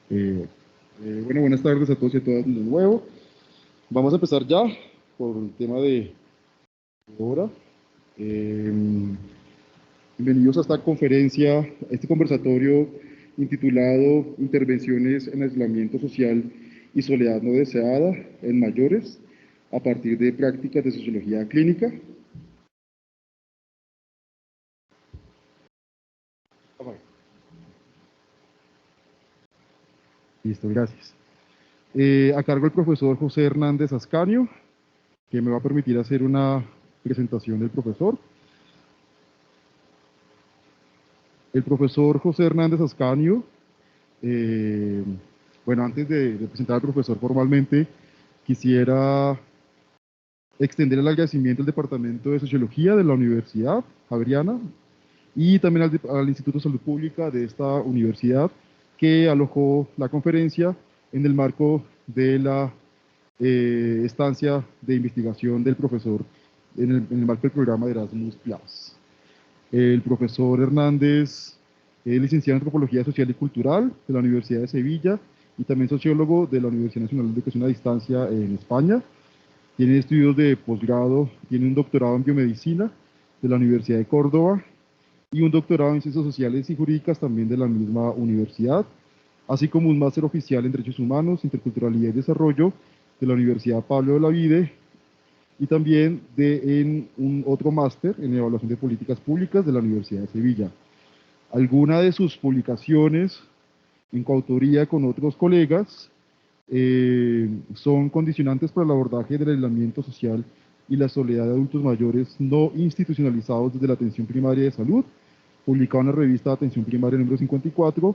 Eh, bueno, buenas tardes a todos y a todas de nuevo. Vamos a empezar ya por el tema de ahora. Eh, Bienvenidos a esta conferencia, a este conversatorio intitulado Intervenciones en aislamiento social y soledad no deseada en mayores a partir de prácticas de sociología clínica. Listo, gracias. A cargo del profesor José Hernández Ascanio, que me va a permitir hacer una presentación del profesor. El profesor José Hernández Ascanio, eh, bueno, antes de presentar al profesor formalmente, quisiera extender el agradecimiento al Departamento de Sociología de la Universidad Javeriana y también al Instituto de Salud Pública de esta universidad que alojó la conferencia en el marco de la estancia de investigación del profesor en el marco del programa de Erasmus Plus. El profesor Hernández es licenciado en Antropología Social y Cultural de la Universidad de Sevilla y también sociólogo de la Universidad Nacional de Educación a Distancia en España. Tiene estudios de posgrado, tiene un doctorado en biomedicina de la Universidad de Córdoba y un doctorado en ciencias sociales y jurídicas también de la misma universidad, así como un máster oficial en derechos humanos, interculturalidad y desarrollo de la Universidad Pablo de Olavide y también en un otro máster en evaluación de políticas públicas de la Universidad de Sevilla. Algunas de sus publicaciones en coautoría con otros colegas son condicionantes para el abordaje del aislamiento social y la soledad de adultos mayores no institucionalizados desde la atención primaria de salud, publicado en la revista Atención Primaria número 54.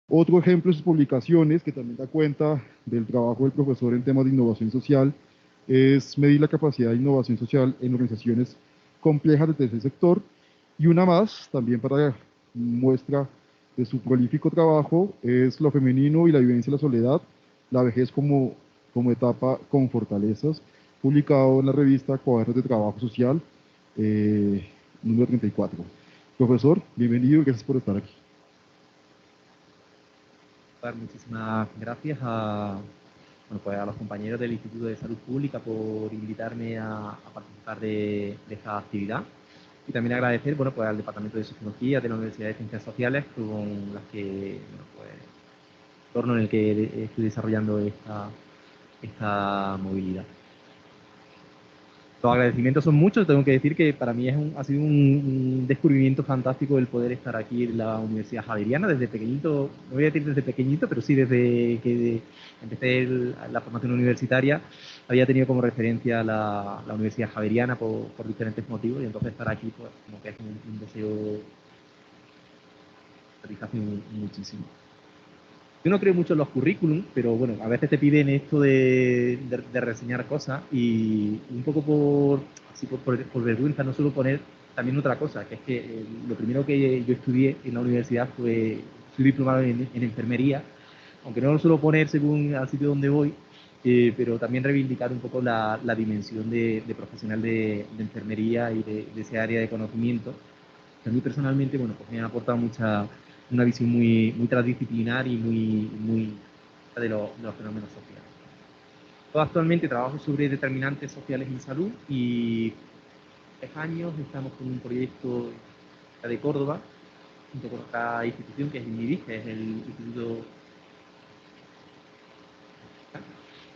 Otro ejemplo de sus publicaciones, que también da cuenta del trabajo del profesor en temas de innovación social, es medir la capacidad de innovación social en organizaciones complejas del tercer sector. Y una más, también para muestra de su prolífico trabajo, es Lo femenino y la vivencia de la soledad, la vejez como etapa con fortalezas, publicado en la revista Cuadernos de Trabajo Social, número 34. Profesor, bienvenido y gracias por estar aquí. Muchísimas gracias pues a los compañeros del Instituto de Salud Pública por invitarme a participar de esta actividad y también agradecer pues al Departamento de Sociología de la Universidad de Ciencias Sociales con las que, el entorno en el que estoy desarrollando esta movilidad. Los agradecimientos son muchos, tengo que decir que para mí ha sido un descubrimiento fantástico el poder estar aquí en la Universidad Javeriana desde pequeñito, no voy a decir desde pequeñito, pero sí desde que empecé la formación universitaria, había tenido como referencia la Universidad Javeriana por diferentes motivos y entonces estar aquí pues como que es un deseo, satisfacción muchísimo. Yo no creo mucho en los currículums, pero bueno, a veces te piden esto de reseñar cosas y un poco por vergüenza no suelo poner también otra cosa, que es que lo primero que yo estudié en la universidad fue, soy diplomado en enfermería, aunque no lo suelo poner según al sitio donde voy, pero también reivindicar un poco la dimensión de profesional de enfermería y de ese área de conocimiento. A mí personalmente, bueno, pues me ha aportado una visión muy transdisciplinar y muy de los fenómenos sociales. Yo actualmente trabajo sobre determinantes sociales en salud y 3 años estamos con un proyecto de Córdoba, junto con otra institución que es el INIDIS, que es el Instituto,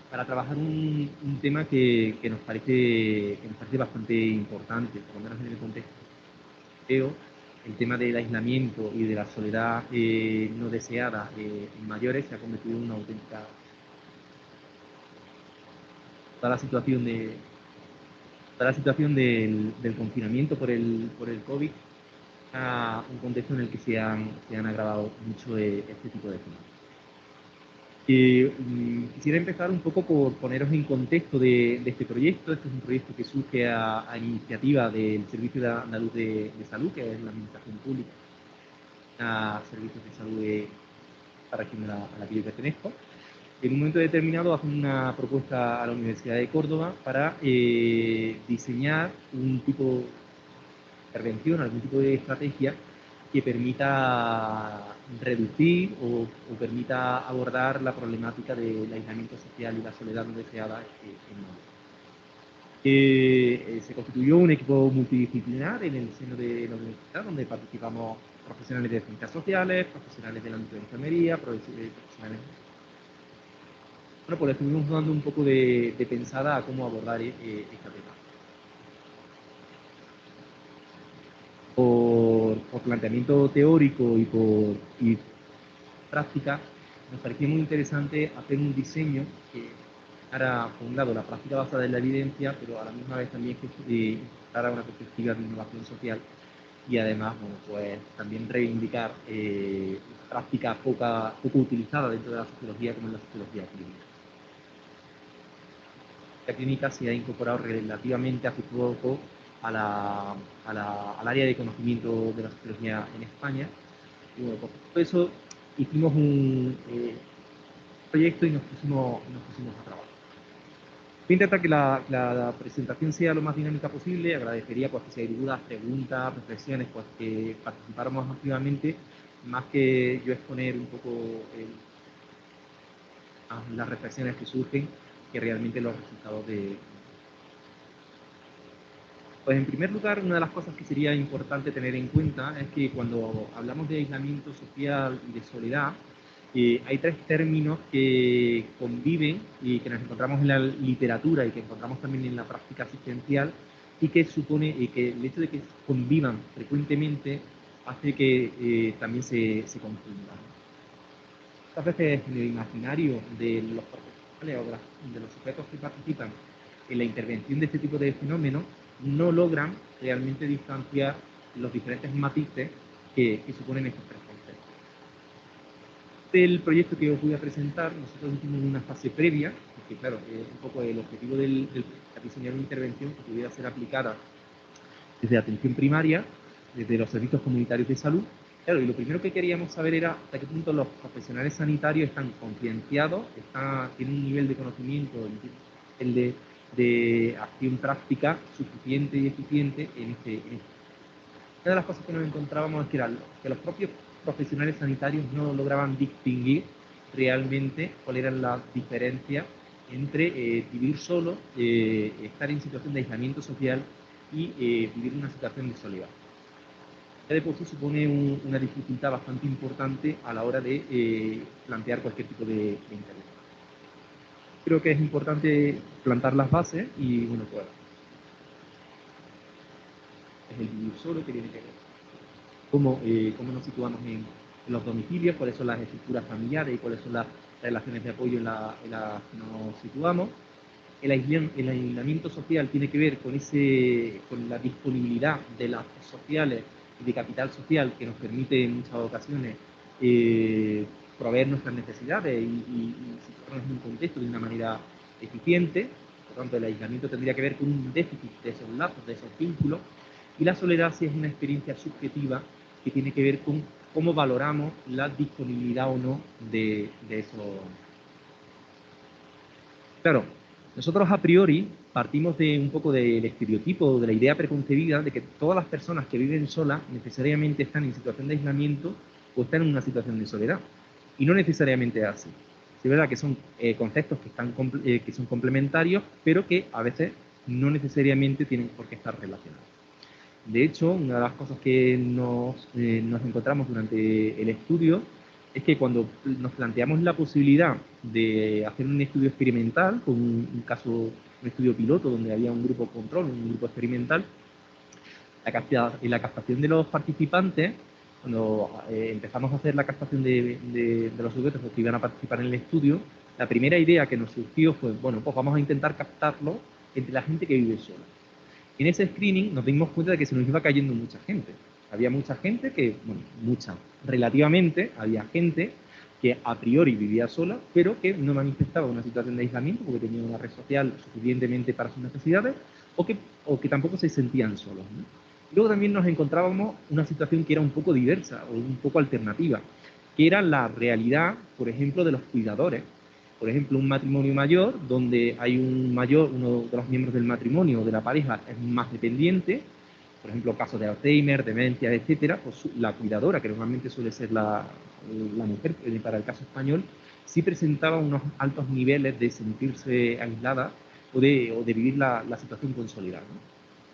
para trabajar un tema que nos parece bastante importante, por lo menos en el contexto europeo. El tema del aislamiento y de la soledad no deseada en mayores se ha convertido en una auténtica... Toda la situación, del confinamiento por el COVID a un contexto en el que se han agravado mucho este tipo de temas. Quisiera empezar un poco por poneros en contexto de este proyecto. Este es un proyecto que surge a iniciativa del Servicio Andaluz de Salud, que es la Administración Pública, a servicios de salud de la región a la que yo pertenezco. En un momento determinado hace una propuesta a la Universidad de Córdoba para diseñar un tipo de intervención, algún tipo de estrategia que permita reducir o permita abordar la problemática del aislamiento social y la soledad no deseada en niños. Se constituyó un equipo multidisciplinar en el seno de la universidad, donde participamos profesionales de ciencias sociales, profesionales del ámbito de enfermería, profesionales. Bueno, pues estuvimos dando un poco de pensada a cómo abordar esta tema. Por planteamiento teórico y por práctica, nos parecía muy interesante hacer un diseño que hará, por un lado, la práctica basada en la evidencia, pero a la misma vez también que dará una perspectiva de innovación social y además, bueno, pues también reivindicar prácticas poco utilizadas dentro de la sociología, como en la sociología clínica. La clínica se ha incorporado relativamente hace poco al área de conocimiento de la sociología en España. Y bueno, por eso hicimos un proyecto y nos pusimos a trabajar. Voy a intentar que la presentación sea lo más dinámica posible. Agradecería pues, que si hay dudas, preguntas, reflexiones, pues que participáramos activamente, más que yo exponer un poco las reflexiones que surgen, que realmente los resultados de... Pues en primer lugar, una de las cosas que sería importante tener en cuenta es que cuando hablamos de aislamiento social y de soledad, hay tres términos que conviven y que nos encontramos en la literatura y que encontramos también en la práctica asistencial y que supone que el hecho de que convivan frecuentemente hace que también se confundan. Muchas veces en el imaginario de los profesionales o de los sujetos que participan en la intervención de este tipo de fenómenos no logran realmente distanciar los diferentes matices que suponen estos tres conceptos. Del proyecto que os voy a presentar, nosotros hicimos una fase previa, porque claro, un poco el objetivo del diseñar una intervención que pudiera ser aplicada desde atención primaria, desde los servicios comunitarios de salud. Claro, y lo primero que queríamos saber era hasta qué punto los profesionales sanitarios están concienciados, tienen un nivel de conocimiento, el de acción práctica suficiente y eficiente en este. Una de las cosas que nos encontrábamos es que los propios profesionales sanitarios no lograban distinguir realmente cuál era la diferencia entre vivir solo, estar en situación de aislamiento social y vivir una situación de soledad. Ya de por sí supone una dificultad bastante importante a la hora de plantear cualquier tipo de intervención. Creo que es importante plantar las bases y, bueno, pues es el vivir solo que tiene que ver. Cómo nos situamos en los domicilios, cuáles son las estructuras familiares y cuáles son las relaciones de apoyo en las que nos situamos. El aislamiento social tiene que ver con la disponibilidad de las sociales y de capital social que nos permite en muchas ocasiones proveer nuestras necesidades y situarnos en un contexto de una manera eficiente. Por tanto, el aislamiento tendría que ver con un déficit de esos lazos, de esos vínculos, y la soledad sí es una experiencia subjetiva que tiene que ver con cómo valoramos la disponibilidad o no de eso. Claro, nosotros a priori partimos de un poco del estereotipo, de la idea preconcebida de que todas las personas que viven solas necesariamente están en situación de aislamiento o están en una situación de soledad. Y no necesariamente es así. Es verdad que son conceptos que son complementarios, pero que a veces no necesariamente tienen por qué estar relacionados. De hecho, una de las cosas que nos encontramos durante el estudio es que cuando nos planteamos la posibilidad de hacer un estudio experimental, con un estudio piloto donde había un grupo control, un grupo experimental, en la captación de los participantes, cuando empezamos a hacer la captación de los sujetos que iban a participar en el estudio, la primera idea que nos surgió fue, bueno, pues vamos a intentar captarlo entre la gente que vive sola. En ese screening nos dimos cuenta de que se nos iba cayendo mucha gente. Había mucha gente relativamente, había gente que a priori vivía sola, pero que no manifestaba una situación de aislamiento porque tenía una red social suficientemente para sus necesidades o que tampoco se sentían solos, ¿no? Luego también nos encontrábamos una situación que era un poco diversa o un poco alternativa, que era la realidad, por ejemplo, de los cuidadores. Por ejemplo, un matrimonio mayor, donde hay uno de los miembros del matrimonio o de la pareja es más dependiente, por ejemplo, casos de Alzheimer, demencia, etcétera, pues la cuidadora, que normalmente suele ser la mujer, para el caso español, sí presentaba unos altos niveles de sentirse aislada o de vivir la situación consolidada, ¿no?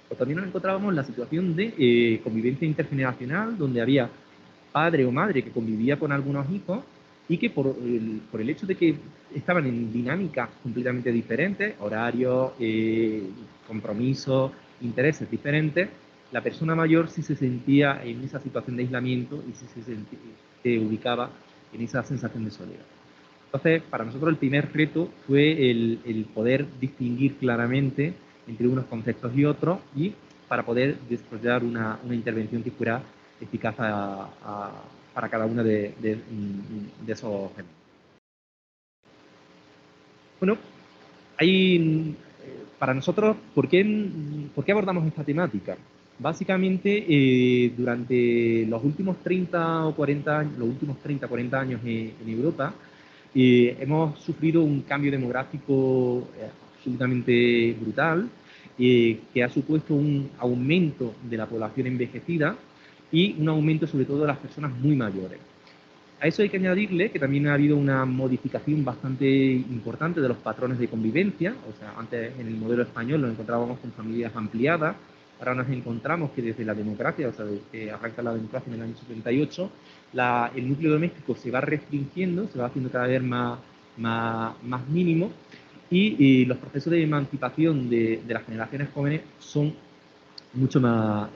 Pues también nos encontrábamos en la situación de convivencia intergeneracional, donde había padre o madre que convivía con algunos hijos y que por el hecho de que estaban en dinámicas completamente diferentes, horarios, compromisos, intereses diferentes, la persona mayor sí se sentía en esa situación de aislamiento y sí se ubicaba en esa sensación de soledad. Entonces, para nosotros el primer reto fue el poder distinguir claramente entre unos conceptos y otros y para poder desarrollar una intervención que fuera eficaz para cada uno de esos elementos. Bueno, para nosotros, ¿por qué abordamos esta temática? Básicamente, durante los últimos 30 o 40 años, los últimos 30 40 años en Europa, hemos sufrido un cambio demográfico absolutamente brutal, que ha supuesto un aumento de la población envejecida y un aumento sobre todo de las personas muy mayores. A eso hay que añadirle que también ha habido una modificación bastante importante de los patrones de convivencia. O sea, antes en el modelo español nos encontrábamos con familias ampliadas, ahora nos encontramos que desde la democracia, o sea, desde que arranca la democracia en el año 78, el núcleo doméstico se va restringiendo, se va haciendo cada vez más mínimo y los procesos de emancipación de las generaciones jóvenes son mucho más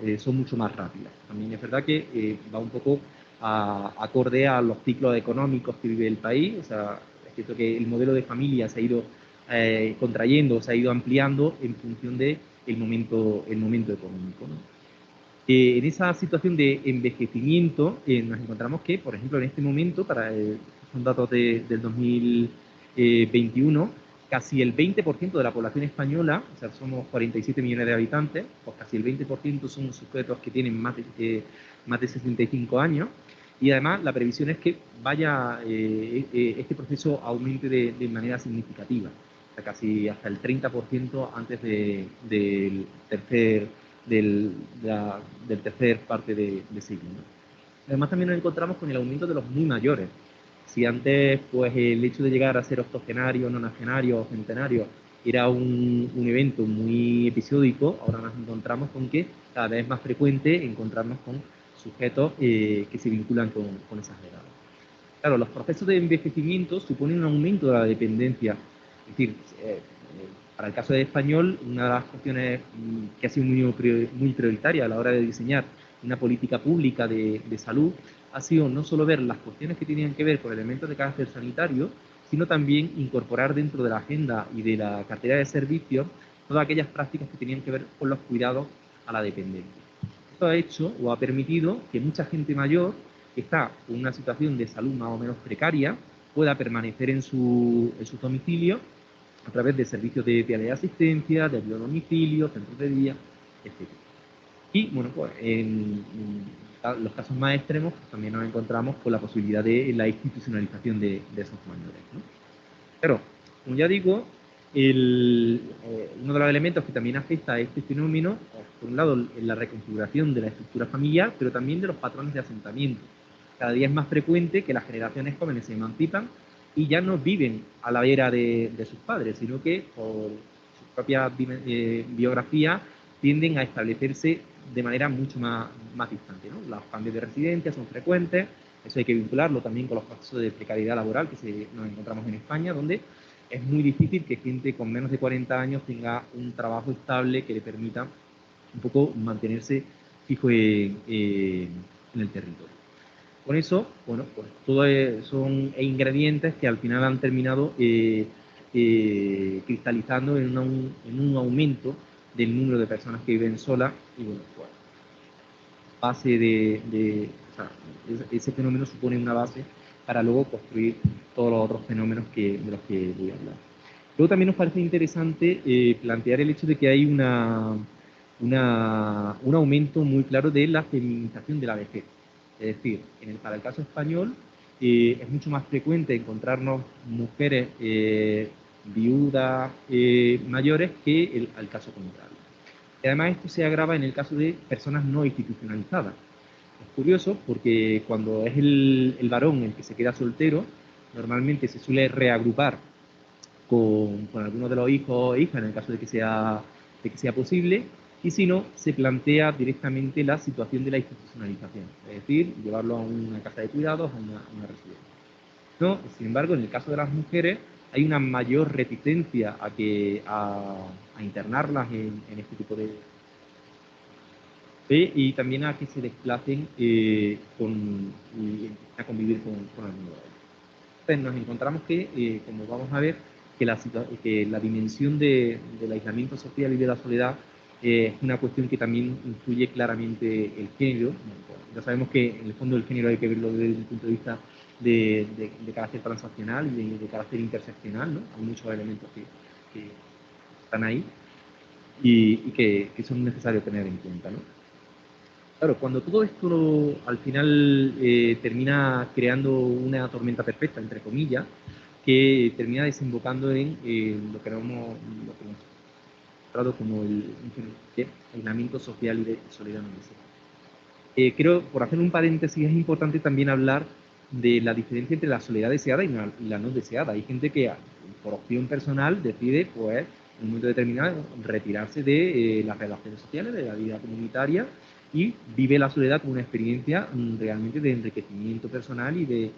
rápidas. También es verdad que va un poco acorde a los ciclos económicos que vive el país. O sea, es cierto que el modelo de familia se ha ido contrayendo, se ha ido ampliando en función del momento económico, ¿no? En esa situación de envejecimiento nos encontramos que, por ejemplo, en este momento, son datos del 2021, casi el 20% de la población española, o sea, somos 47 millones de habitantes, pues casi el 20% son sujetos que tienen más de 65 años, y además la previsión es que este proceso aumente de manera significativa, o sea, casi hasta el 30% antes del tercer parte de siglo, ¿no? Además también nos encontramos con el aumento de los muy mayores. Si antes pues el hecho de llegar a ser octogenario, nonagenario o centenario era un evento muy episódico, ahora nos encontramos con que cada vez es más frecuente encontrarnos con sujetos que se vinculan con esas edades. Claro, los procesos de envejecimiento suponen un aumento de la dependencia. Es decir, para el caso de español, una de las cuestiones que ha sido muy prioritaria a la hora de diseñar una política pública de salud ha sido no solo ver las cuestiones que tenían que ver con elementos de carácter sanitario, sino también incorporar dentro de la agenda y de la cartera de servicios todas aquellas prácticas que tenían que ver con los cuidados a la dependencia. Esto ha hecho o ha permitido que mucha gente mayor que está en una situación de salud más o menos precaria pueda permanecer en sus domicilios a través de servicios de vialidad de asistencia, de ayuda a domicilio, centros de día, etc. Y bueno, pues en los casos más extremos pues, también nos encontramos con la posibilidad de la institucionalización de esos mayores, ¿no? Pero, como ya digo, uno de los elementos que también afecta a este fenómeno, por un lado, en la reconfiguración de la estructura familiar, pero también de los patrones de asentamiento. Cada día es más frecuente que las generaciones jóvenes se emancipan y ya no viven a la vera de sus padres, sino que por su propia biografía tienden a establecerse de manera mucho más distante, ¿no? Los cambios de residencia son frecuentes, eso hay que vincularlo también con los procesos de precariedad laboral que nos encontramos en España, donde es muy difícil que gente con menos de 40 años tenga un trabajo estable que le permita un poco mantenerse fijo en el territorio. Con eso, bueno, pues todo son ingredientes que al final han terminado cristalizando en un aumento del número de personas que viven solas y bueno, pues o sea, ese fenómeno supone una base para luego construir todos los otros fenómenos de los que voy a hablar. Luego también nos parece interesante plantear el hecho de que hay un aumento muy claro de la feminización de la vejez. Es decir, para el caso español es mucho más frecuente encontrarnos mujeres viudas mayores que al caso contrario. Y además esto se agrava en el caso de personas no institucionalizadas. Es curioso porque cuando es el varón el que se queda soltero, normalmente se suele reagrupar con algunos de los hijos o hijas, en el caso de que sea posible, y si no, se plantea directamente la situación de la institucionalización, es decir, llevarlo a una casa de cuidados, a una residencia. No, sin embargo, en el caso de las mujeres hay una mayor reticencia a internarlas en este tipo de, y también a que se desplacen y a convivir con el mundo. Entonces nos encontramos que, como vamos a ver, que la dimensión del aislamiento social y de la soledad es una cuestión que también influye claramente el género. Bueno, ya sabemos que en el fondo el género hay que verlo desde el punto de vista de carácter transaccional y de carácter interseccional, ¿no? Hay muchos elementos que están ahí y que son necesarios tener en cuenta, ¿no? Claro, cuando todo esto al final termina creando una tormenta perfecta, entre comillas, que termina desembocando en lo que hemos mostrado como el aislamiento social y de soledad no deseada. Creo, por hacer un paréntesis, es importante también hablar de la diferencia entre la soledad deseada y la no deseada. Hay gente que por opción personal decide, pues, en un momento determinado, retirarse de las relaciones sociales, de la vida comunitaria, y vive la soledad como una experiencia realmente de enriquecimiento personal y de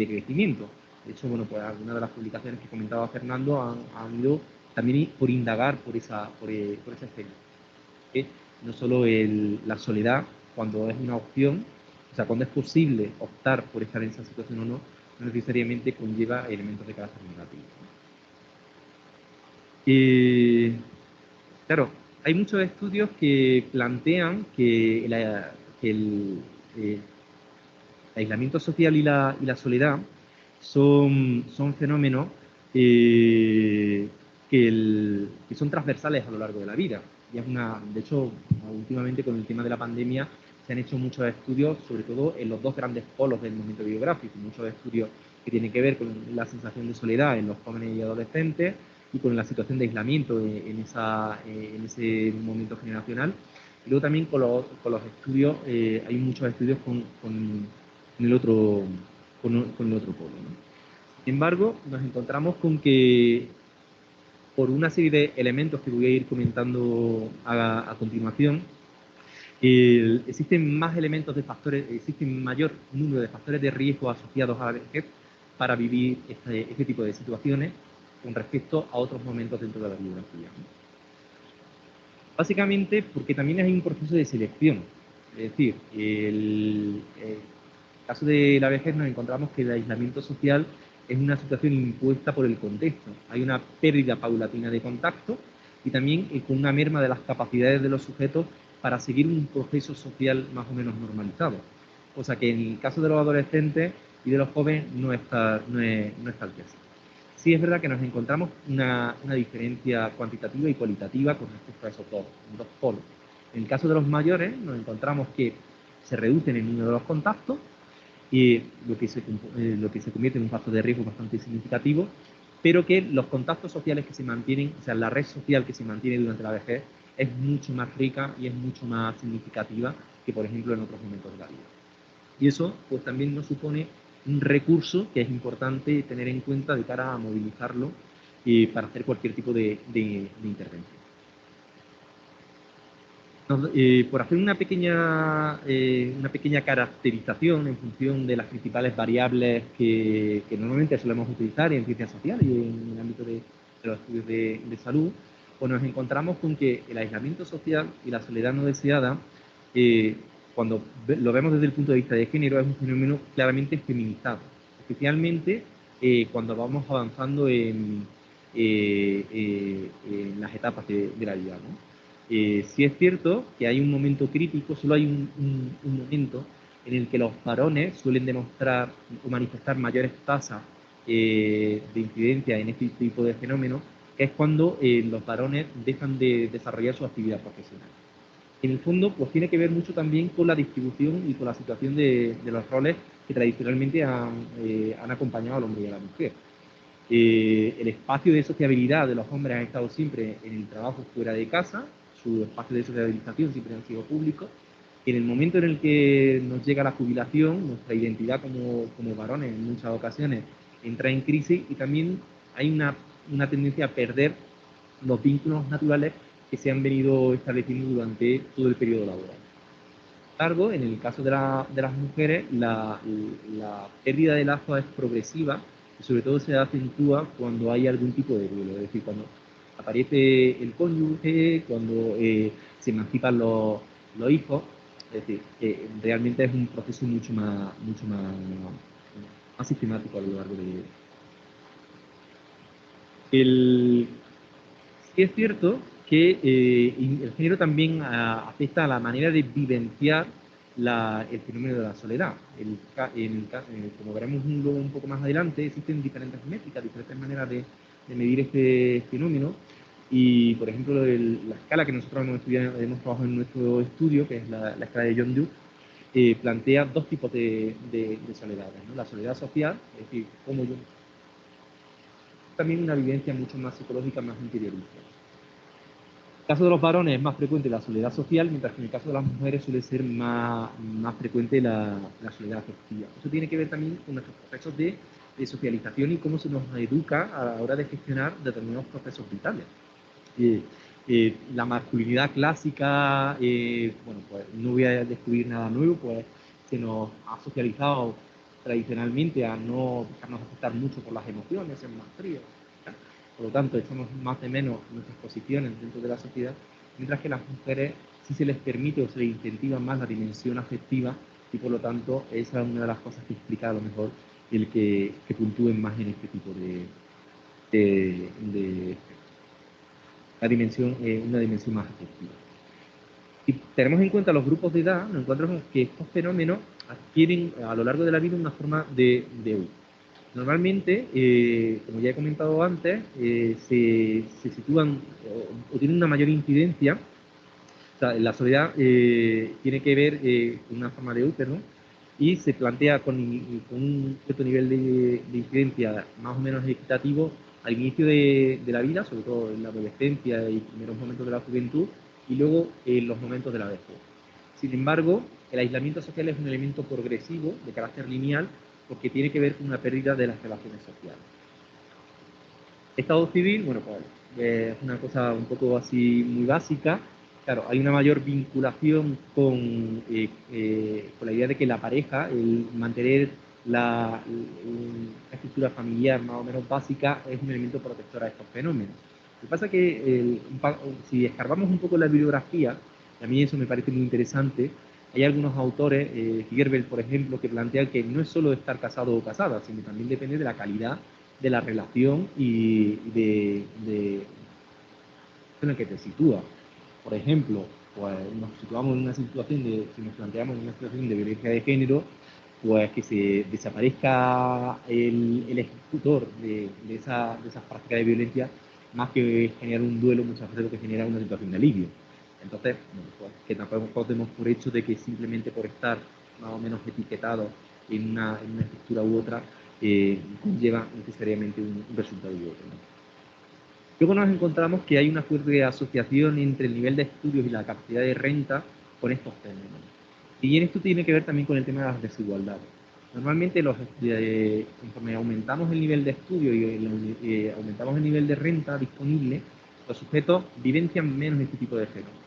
crecimiento. De hecho, bueno, pues algunas de las publicaciones que comentaba Fernando han ido también por indagar por esa experiencia. No solo la soledad, cuando es una opción, o sea, cuando es posible optar por estar en esa situación o no, no necesariamente conlleva elementos de carácter negativo. Claro, hay muchos estudios que plantean que el aislamiento social y la soledad son fenómenos que son transversales a lo largo de la vida. Y de hecho, últimamente con el tema de la pandemia se han hecho muchos estudios, sobre todo en los dos grandes polos del momento biográfico, muchos estudios que tienen que ver con la sensación de soledad en los jóvenes y adolescentes y con la situación de aislamiento en ese momento generacional. Y luego también con los estudios, hay muchos estudios con el otro, con el otro polo, ¿no? Sin embargo, nos encontramos con que por una serie de elementos que voy a ir comentando a continuación, existen más elementos de factores, existen mayor número de factores de riesgo asociados a la vejez para vivir este tipo de situaciones con respecto a otros momentos dentro de la biografía. Básicamente porque también hay un proceso de selección. Es decir, el caso de la vejez nos encontramos que el aislamiento social es una situación impuesta por el contexto. Hay una pérdida paulatina de contacto y también con una merma de las capacidades de los sujetos para seguir un proceso social más o menos normalizado. O sea que en el caso de los adolescentes y de los jóvenes no está el caso. Sí es verdad que nos encontramos una diferencia cuantitativa y cualitativa con respecto a esos dos polos. En el caso de los mayores nos encontramos que se reducen el número de los contactos y lo que se convierte en un factor de riesgo bastante significativo, pero que los contactos sociales que se mantienen, o sea, la red social que se mantiene durante la vejez es mucho más rica y es mucho más significativa que, por ejemplo, en otros momentos de la vida. Y eso, pues, también nos supone un recurso que es importante tener en cuenta de cara a movilizarlo para hacer cualquier tipo de intervención. Por hacer una pequeña caracterización en función de las principales variables que normalmente solemos utilizar en ciencias sociales y en el ámbito de los estudios de salud, pues nos encontramos con que el aislamiento social y la soledad no deseada, cuando lo vemos desde el punto de vista de género, es un fenómeno claramente feminizado, especialmente cuando vamos avanzando en las etapas de la vida, ¿no? Sí es cierto que hay un momento crítico, solo hay un momento en el que los varones suelen demostrar o manifestar mayores tasas de incidencia en este tipo de fenómenos, que es cuando los varones dejan de desarrollar su actividad profesional. En el fondo, pues tiene que ver mucho también con la distribución y con la situación de los roles que tradicionalmente han acompañado al hombre y a la mujer. El espacio de sociabilidad de los hombres ha estado siempre en el trabajo fuera de casa, su espacio de socialización siempre han sido públicos. En el momento en el que nos llega la jubilación, nuestra identidad como varones en muchas ocasiones entra en crisis y también hay una tendencia a perder los vínculos naturales que se han venido estableciendo durante todo el periodo laboral. Sin embargo, en el caso de las mujeres, la pérdida de lazos es progresiva y sobre todo se acentúa cuando hay algún tipo de duelo, es decir, cuando aparece el cónyuge, cuando se emancipan los hijos, es decir, realmente es un proceso mucho más sistemático a lo largo de... Sí es cierto que el género también afecta a la manera de vivenciar el fenómeno de la soledad. Como veremos luego un poco más adelante, existen diferentes métricas, diferentes maneras de medir este fenómeno. Y, por ejemplo, la escala que nosotros hemos trabajado en nuestro estudio, que es la escala de John Dewey, plantea dos tipos de soledades, ¿no? La soledad social, es decir, como yo... También una vivencia mucho más psicológica, más interiorista. En el caso de los varones es más frecuente la soledad social, mientras que en el caso de las mujeres suele ser más frecuente la soledad afectiva. Eso tiene que ver también con nuestros procesos de socialización y cómo se nos educa a la hora de gestionar determinados procesos vitales. La masculinidad clásica, bueno, pues no voy a descubrir nada nuevo, pues se nos ha socializado tradicionalmente a no dejarnos afectar mucho por las emociones, ser más fríos. Por lo tanto, echamos más de menos nuestras posiciones dentro de la sociedad, mientras que a las mujeres sí se les permite o se les incentiva más la dimensión afectiva y por lo tanto esa es una de las cosas que explica a lo mejor el que puntúen más en este tipo de la dimensión, una dimensión más afectiva. Si tenemos en cuenta los grupos de edad, nos encontramos que estos fenómenos adquieren a lo largo de la vida una forma de huir. Normalmente, como ya he comentado antes, se sitúan o tienen una mayor incidencia. O sea, la soledad tiene que ver con una forma de útero, ¿no? Y se plantea con un cierto nivel de incidencia más o menos equitativo al inicio de la vida, sobre todo en la adolescencia y primeros momentos de la juventud, y luego en los momentos de la vejez. Sin embargo, el aislamiento social es un elemento progresivo, de carácter lineal, porque tiene que ver con una pérdida de las relaciones sociales. Estado civil, bueno, pues es una cosa un poco así muy básica. Claro, hay una mayor vinculación con la idea de que la pareja, el mantener la estructura familiar más o menos básica, es un elemento protector a estos fenómenos. Lo que pasa es que si escarbamos un poco la bibliografía, y a mí eso me parece muy interesante, hay algunos autores, Figuerbel, por ejemplo, que plantean que no es solo estar casado o casada, sino también depende de la calidad de la relación y en la que te sitúa. Por ejemplo, pues nos situamos en una situación si nos planteamos una situación de violencia de género, pues que se desaparezca el ejecutor de esas prácticas de violencia, más que generar un duelo, muchas veces lo que genera una situación de alivio. Entonces, bueno, pues que tampoco demos por hecho de que simplemente por estar más o menos etiquetado en una estructura u otra, conlleva necesariamente un resultado y otro, ¿no? Luego nos encontramos que hay una fuerte asociación entre el nivel de estudios y la capacidad de renta con estos fenómenos. Y en esto tiene que ver también con el tema de las desigualdades. Normalmente, conforme aumentamos el nivel de estudio y aumentamos el nivel de renta disponible, los sujetos vivencian menos este tipo de fenómenos.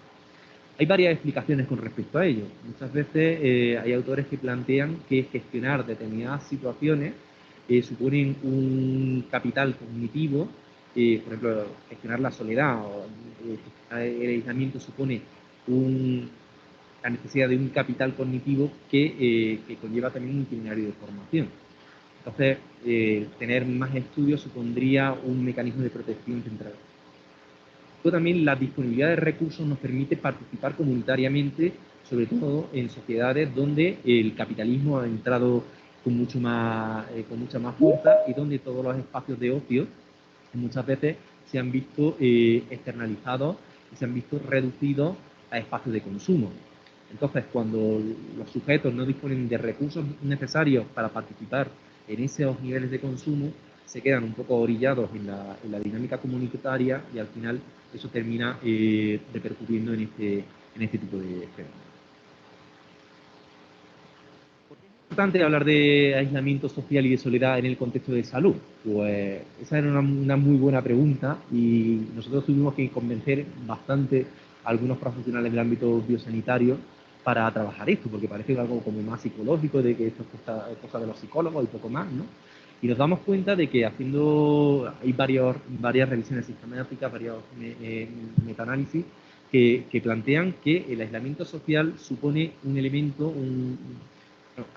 Hay varias explicaciones con respecto a ello. Muchas veces hay autores que plantean que gestionar determinadas situaciones suponen un capital cognitivo. Por ejemplo, gestionar la soledad o el aislamiento supone la necesidad de un capital cognitivo que conlleva también un itinerario de formación. Entonces, tener más estudios supondría un mecanismo de protección central. Luego también la disponibilidad de recursos nos permite participar comunitariamente, sobre todo en sociedades donde el capitalismo ha entrado con mucha más fuerza y donde todos los espacios de ocio muchas veces se han visto externalizados y se han visto reducidos a espacios de consumo. Entonces, cuando los sujetos no disponen de recursos necesarios para participar en esos niveles de consumo, se quedan un poco orillados en la dinámica comunitaria y al final eso termina repercutiendo en este tipo de fenómenos. ¿Es importante hablar de aislamiento social y de soledad en el contexto de salud? Pues esa era una muy buena pregunta y nosotros tuvimos que convencer bastante a algunos profesionales del ámbito biosanitario para trabajar esto, porque parece algo como más psicológico, de que esto es cosa de los psicólogos y poco más, ¿no? Y nos damos cuenta de que hay varias revisiones sistemáticas, varios metaanálisis que plantean que el aislamiento social supone un elemento,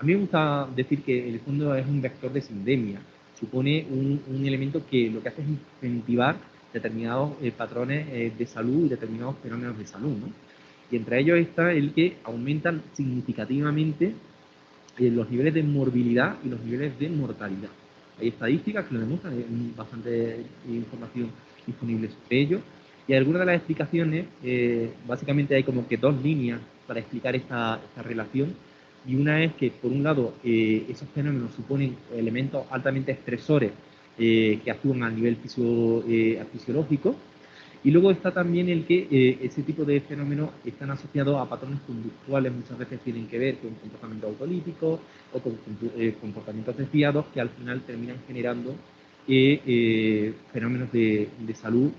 a mí me gusta decir que el fondo es un vector de sindemia, supone un elemento que lo que hace es incentivar determinados patrones de salud y determinados fenómenos de salud, ¿no? Y entre ellos está el que aumentan significativamente los niveles de morbilidad y los niveles de mortalidad. Hay estadísticas que lo demuestran, hay bastante información disponible sobre ello. Y algunas de las explicaciones, básicamente hay como que dos líneas para explicar esta relación. Y una es que, por un lado, esos fenómenos suponen elementos altamente estresores que actúan a nivel fisiológico. Y luego está también el que ese tipo de fenómenos están asociados a patrones conductuales, muchas veces tienen que ver con comportamientos autolíticos o con comportamientos desviados que al final terminan generando fenómenos de salud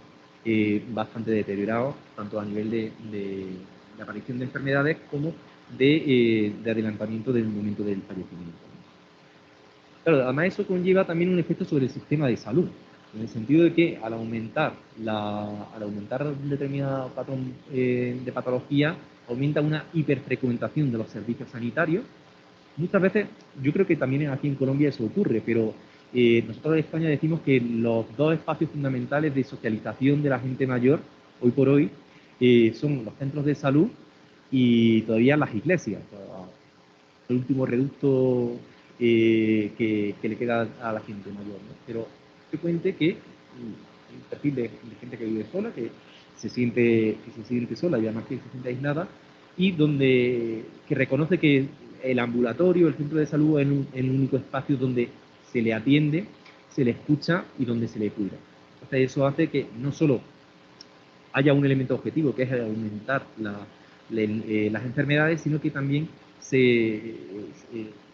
bastante deteriorados, tanto a nivel de aparición de enfermedades como de adelantamiento del momento del fallecimiento. Claro, además eso conlleva también un efecto sobre el sistema de salud, en el sentido de que al aumentar un determinado patrón de patología, aumenta una hiperfrecuentación de los servicios sanitarios. Muchas veces, yo creo que también aquí en Colombia eso ocurre, pero nosotros en España decimos que los dos espacios fundamentales de socialización de la gente mayor, hoy por hoy, son los centros de salud y todavía las iglesias. El último reducto que le queda a la gente mayor, ¿no? Pero frecuente que un perfil de gente que vive sola, que se siente sola y además que se siente aislada, y que reconoce que el ambulatorio, el centro de salud es el único espacio donde se le atiende, se le escucha y donde se le cuida. Entonces eso hace que no solo haya un elemento objetivo, que es aumentar las enfermedades, sino que también que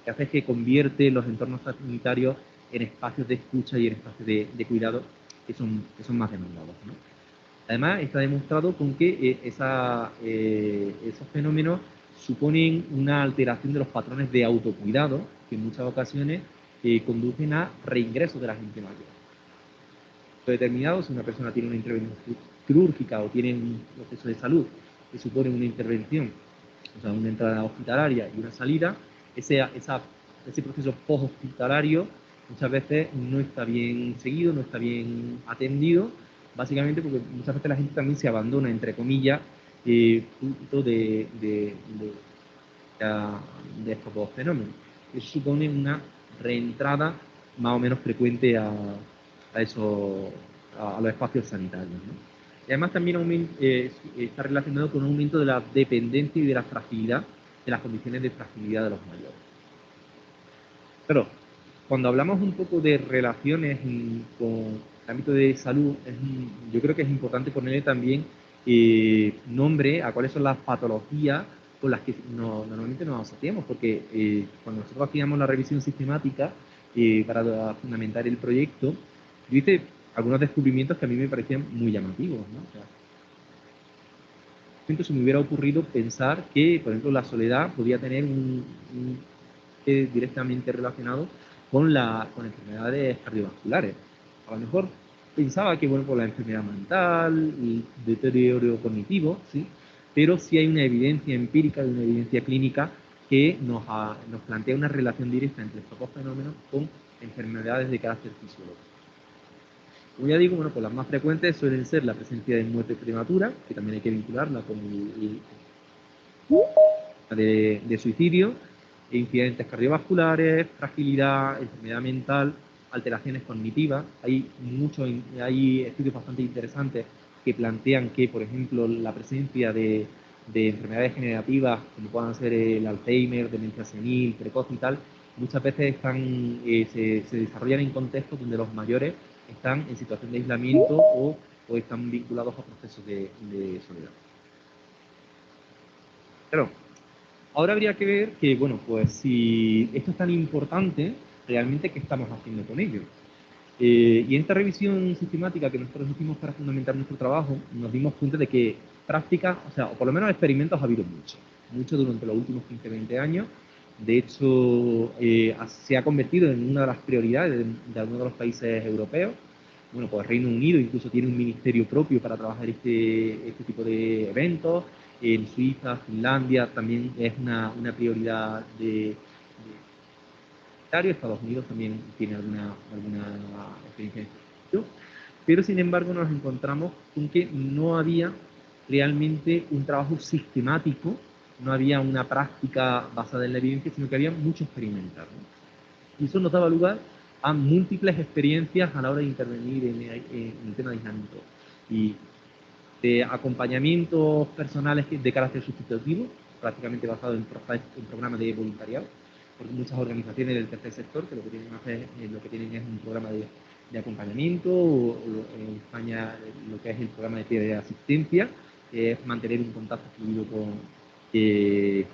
hace que convierte los entornos sanitarios en espacios de escucha y en espacios de cuidado que son más demandados, ¿no? Además, está demostrado con que esos fenómenos suponen una alteración de los patrones de autocuidado que en muchas ocasiones conducen a reingresos de la gente mayor. Determinado, si una persona tiene una intervención quirúrgica o tiene un proceso de salud que supone una intervención, o sea, una entrada hospitalaria y una salida, ese proceso post-hospitalario muchas veces no está bien seguido, no está bien atendido, básicamente porque muchas veces la gente también se abandona, entre comillas, fruto de estos dos fenómenos. Eso supone una reentrada más o menos frecuente a los espacios sanitarios, ¿no? Y además también está relacionado con un aumento de la dependencia y de la fragilidad, de las condiciones de fragilidad de los mayores. Pero cuando hablamos un poco de relaciones con el ámbito de salud, yo creo que es importante ponerle también nombre a cuáles son las patologías con las que normalmente nos asociamos, porque cuando nosotros hacíamos la revisión sistemática para fundamentar el proyecto, yo hice algunos descubrimientos que a mí me parecían muy llamativos, ¿no? O sea, se me hubiera ocurrido pensar que, por ejemplo, la soledad podía tener directamente relacionado con enfermedades cardiovasculares. A lo mejor pensaba que, bueno, por la enfermedad mental, el deterioro cognitivo, ¿sí? Pero sí hay una evidencia empírica y una evidencia clínica que nos plantea una relación directa entre estos dos fenómenos con enfermedades de carácter fisiológico. Como ya digo, bueno, pues las más frecuentes suelen ser la presencia de muerte prematura, que también hay que vincularla con de suicidio, incidentes cardiovasculares, fragilidad, enfermedad mental, alteraciones cognitivas. Hay estudios bastante interesantes que plantean que, por ejemplo, la presencia de enfermedades degenerativas, como puedan ser el Alzheimer, demencia senil, precoz y tal, muchas veces se desarrollan en contextos donde los mayores están en situación de aislamiento o están vinculados a procesos de soledad. Claro, ahora habría que ver que, bueno, pues si esto es tan importante, realmente, ¿qué estamos haciendo con ello? Y en esta revisión sistemática que nosotros hicimos para fundamentar nuestro trabajo, nos dimos cuenta de que prácticas, o por lo menos experimentos ha habido mucho durante los últimos 15-20 años. De hecho, se ha convertido en una de las prioridades de algunos de los países europeos. Bueno, pues Reino Unido incluso tiene un ministerio propio para trabajar este tipo de eventos. En Suiza, Finlandia también es una prioridad de Estados Unidos también tiene alguna experiencia en este sentido, pero sin embargo nos encontramos con que no había realmente un trabajo sistemático, no había una práctica basada en la evidencia, sino que había mucho experimentar, ¿no? Y eso nos daba lugar a múltiples experiencias a la hora de intervenir en el tema de aislamiento y de acompañamientos personales de carácter sustitutivo, prácticamente basado en programas de voluntariado, porque muchas organizaciones del tercer sector que lo que tienen, lo que tienen es un programa de acompañamiento, en España lo que es el programa de asistencia, que es mantener un contacto fluido con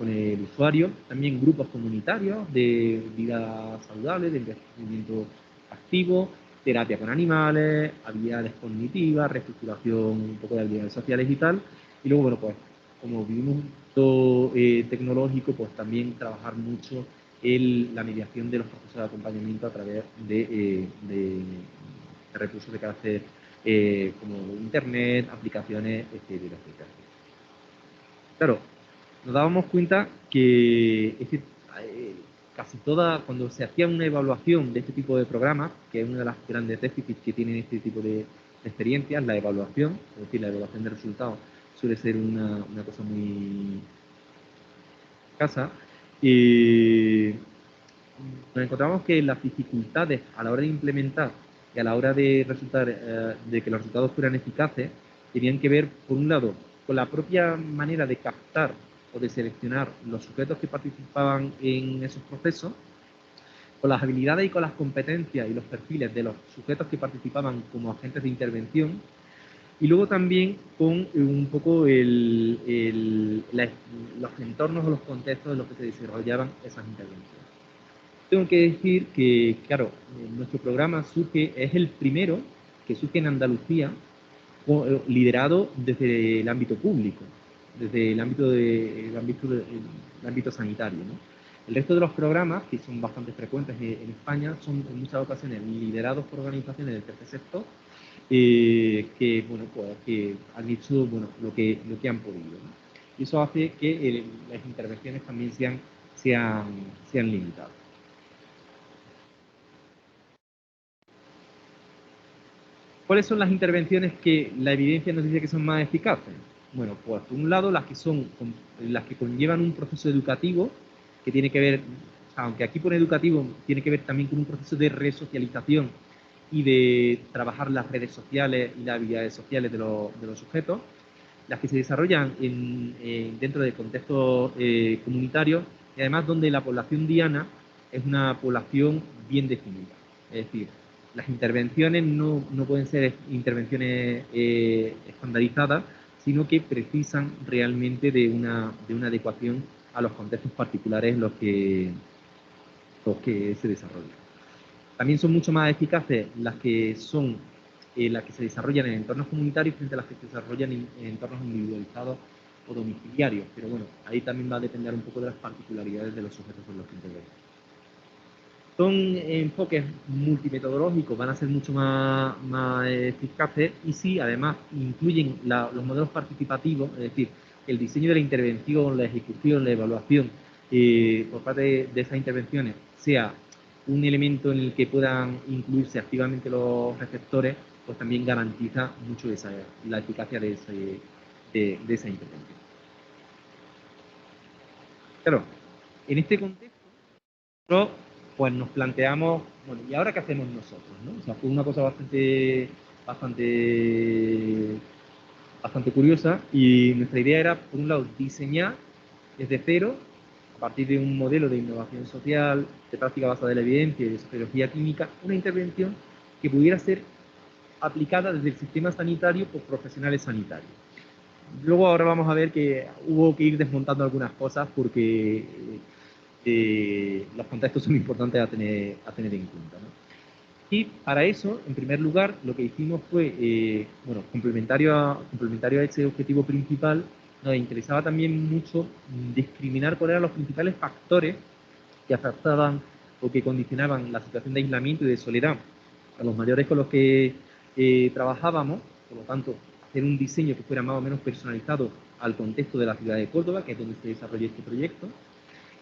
el usuario, también grupos comunitarios de vida saludable, de envejecimiento activo, terapia con animales, habilidades cognitivas, reestructuración un poco de habilidades sociales y tal. Y luego, bueno, pues como vivimos un mundo tecnológico, pues también trabajar mucho en la mediación de los procesos de acompañamiento a través de recursos de carácter como internet, aplicaciones, etcétera, etcétera. Claro, nos dábamos cuenta que casi cuando se hacía una evaluación de este tipo de programas, que es una de las grandes déficits que tienen este tipo de experiencias, la evaluación, es decir, la evaluación de resultados suele ser una cosa muy escasa, y nos encontramos que las dificultades a la hora de implementar y a la hora de de que los resultados fueran eficaces tenían que ver, por un lado, con la propia manera de captar o de seleccionar los sujetos que participaban en esos procesos, con las habilidades y con las competencias y los perfiles de los sujetos que participaban como agentes de intervención, y luego también con un poco los entornos o los contextos en los que se desarrollaban esas intervenciones. Tengo que decir que, claro, nuestro programa es el primero que surge en Andalucía, liderado desde el ámbito público, desde el ámbito sanitario, ¿no? El resto de los programas, que son bastante frecuentes en España, son en muchas ocasiones liderados por organizaciones del tercer sector, que, bueno, pues, que han hecho, bueno, lo que han podido, ¿no? Y eso hace que las intervenciones también sean limitadas. ¿Cuáles son las intervenciones que la evidencia nos dice que son más eficaces? Bueno, pues por un lado las que conllevan un proceso educativo que tiene que ver, aunque aquí pone educativo, tiene que ver también con un proceso de resocialización y de trabajar las redes sociales y las habilidades sociales de los sujetos, las que se desarrollan dentro de contextos comunitarios y además donde la población diana es una población bien definida. Es decir, las intervenciones no pueden ser intervenciones estandarizadas, sino que precisan realmente de una adecuación a los contextos particulares en los que se desarrollan. También son mucho más eficaces las que se desarrollan en entornos comunitarios frente a las que se desarrollan en entornos individualizados o domiciliarios. Pero bueno, ahí también va a depender un poco de las particularidades de los sujetos con los que intervenimos. Son enfoques multimetodológicos, van a ser mucho más eficaces y sí, además, incluyen los modelos participativos, es decir, el diseño de la intervención, la ejecución, la evaluación por parte de esas intervenciones sea un elemento en el que puedan incluirse activamente los receptores, pues también garantiza mucho la eficacia de esa intervención. Claro, en este contexto, nosotros pues nos planteamos, bueno, ¿y ahora qué hacemos nosotros, no? O sea, fue una cosa bastante curiosa y nuestra idea era, por un lado, diseñar desde cero, partir de un modelo de innovación social, de práctica basada en la evidencia y de sociología clínica, una intervención que pudiera ser aplicada desde el sistema sanitario por profesionales sanitarios. Luego ahora vamos a ver que hubo que ir desmontando algunas cosas porque los contextos son importantes a tener en cuenta, ¿no? Y para eso, en primer lugar, lo que hicimos fue, bueno, complementario a ese objetivo principal, nos interesaba también mucho discriminar cuáles eran los principales factores que afectaban o que condicionaban la situación de aislamiento y de soledad a los mayores con los que trabajábamos, por lo tanto, hacer un diseño que fuera más o menos personalizado al contexto de la ciudad de Córdoba, que es donde se desarrolla este proyecto,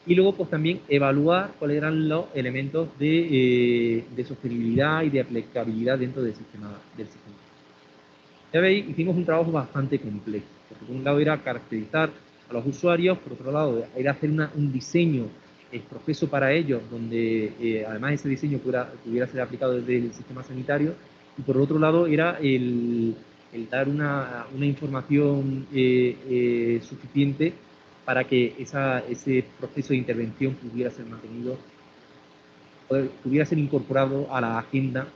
y luego pues también evaluar cuáles eran los elementos de sostenibilidad y de aplicabilidad dentro del sistema. Ya veis, hicimos un trabajo bastante complejo, porque por un lado era caracterizar a los usuarios, por otro lado era hacer un diseño proceso para ellos, donde además ese diseño pudiera ser aplicado desde el sistema sanitario, y por otro lado era el dar una información suficiente para que ese proceso de intervención pudiera ser mantenido, pudiera ser incorporado a la agenda.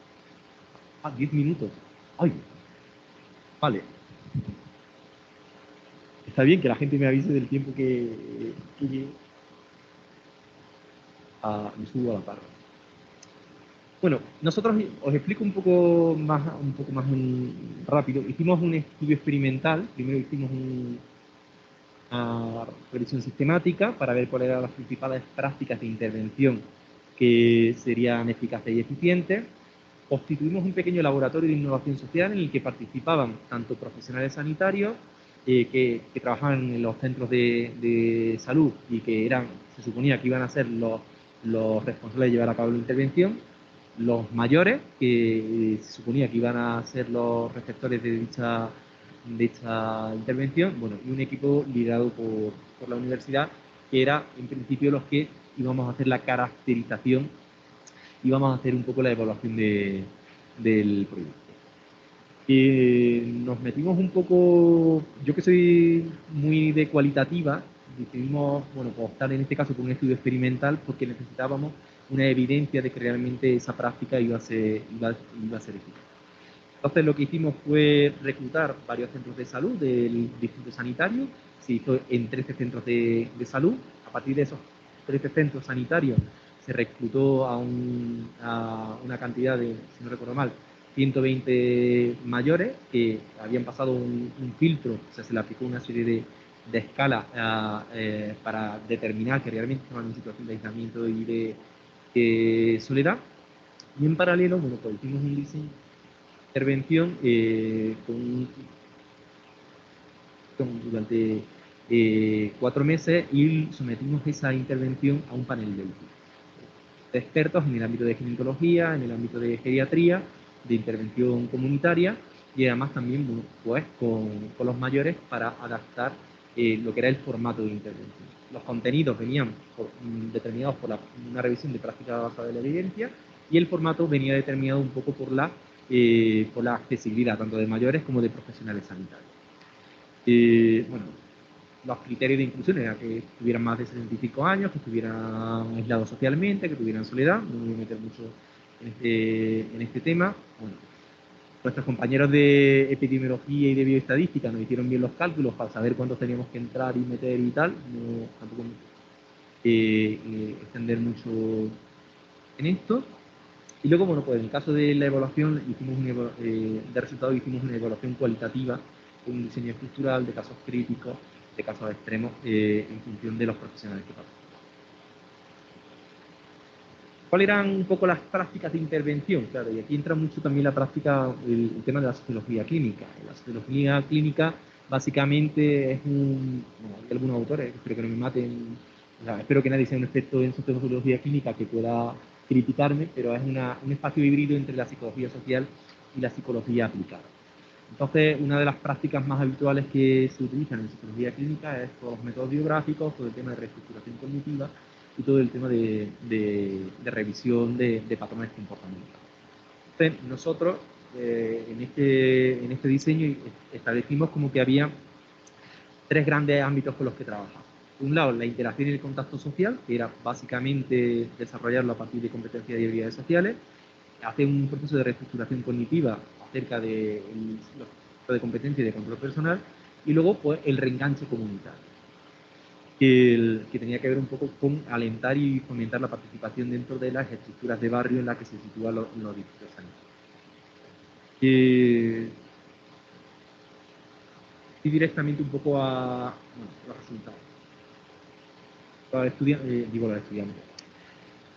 10 minutos. ¡Ay! Vale. Está bien que la gente me avise del tiempo que llegue. Me subo a la parra. Bueno, nosotros os explico un poco más rápido. Hicimos un estudio experimental. Primero hicimos una revisión sistemática para ver cuáles eran las principales prácticas de intervención que serían eficaces y eficientes. Constituimos un pequeño laboratorio de innovación social en el que participaban tanto profesionales sanitarios que trabajaban en los centros de salud y que se suponía que iban a ser los responsables de llevar a cabo la intervención, los mayores, que se suponía que iban a ser los receptores de dicha intervención, bueno, y un equipo liderado por la universidad, que era en principio los que íbamos a hacer la caracterización y vamos a hacer un poco la evaluación del proyecto. Nos metimos un poco, yo que soy muy de cualitativa, decidimos, bueno, pues optar en este caso por un estudio experimental porque necesitábamos una evidencia de que realmente esa práctica iba a ser eficaz. Entonces lo que hicimos fue reclutar varios centros de salud del distrito sanitario, se hizo en 13 centros de salud. A partir de esos 13 centros sanitarios se reclutó a una cantidad de, si no recuerdo mal, 120 mayores que habían pasado un filtro, o sea, se le aplicó una serie de escalas para determinar que realmente estaban en situación de aislamiento y de soledad. Y en paralelo, bueno, pues hicimos un diseño intervención durante 4 meses y sometimos esa intervención a un panel de expertos en el ámbito de ginecología, en el ámbito de geriatría, de intervención comunitaria y además también, bueno, pues con los mayores para adaptar lo que era el formato de intervención. Los contenidos venían determinados por una revisión de práctica basada en la evidencia y el formato venía determinado un poco por la accesibilidad tanto de mayores como de profesionales sanitarios. Bueno, los criterios de inclusión eran que tuvieran más de 65 años, que estuvieran aislados socialmente, que tuvieran soledad. No me voy a meter mucho en este tema. Bueno, nuestros compañeros de epidemiología y de bioestadística nos hicieron bien los cálculos para saber cuántos teníamos que entrar y meter y tal. No tampoco extender mucho en esto. Y luego, bueno, pues en el caso de la evaluación, de resultados hicimos una evaluación cualitativa, un diseño estructural de casos críticos, de casos extremos, en función de los profesionales que participan. ¿Cuáles eran un poco las prácticas de intervención? Claro, y aquí entra mucho también la práctica, el tema de la sociología clínica. La sociología clínica básicamente es bueno, hay algunos autores, espero que no me maten, espero que nadie sea un experto en sociología clínica que pueda criticarme, pero es un espacio híbrido entre la psicología social y la psicología aplicada. Entonces, una de las prácticas más habituales que se utilizan en psicología clínica es todos los métodos biográficos, todo el tema de reestructuración cognitiva y todo el tema de revisión de patrones comportamentales. Entonces, nosotros en este diseño establecimos como que había 3 grandes ámbitos con los que trabajamos. por un lado, la interacción y el contacto social, que era básicamente desarrollarlo a partir de competencias y habilidades sociales, hacer un proceso de reestructuración cognitiva acerca de los procesos de competencia y de control personal, y luego pues, el reenganche comunitario, que tenía que ver un poco con alentar y fomentar la participación dentro de las estructuras de barrio en las que se sitúan los distritos sanitarios. Y directamente un poco a los resultados. Los estudiantes.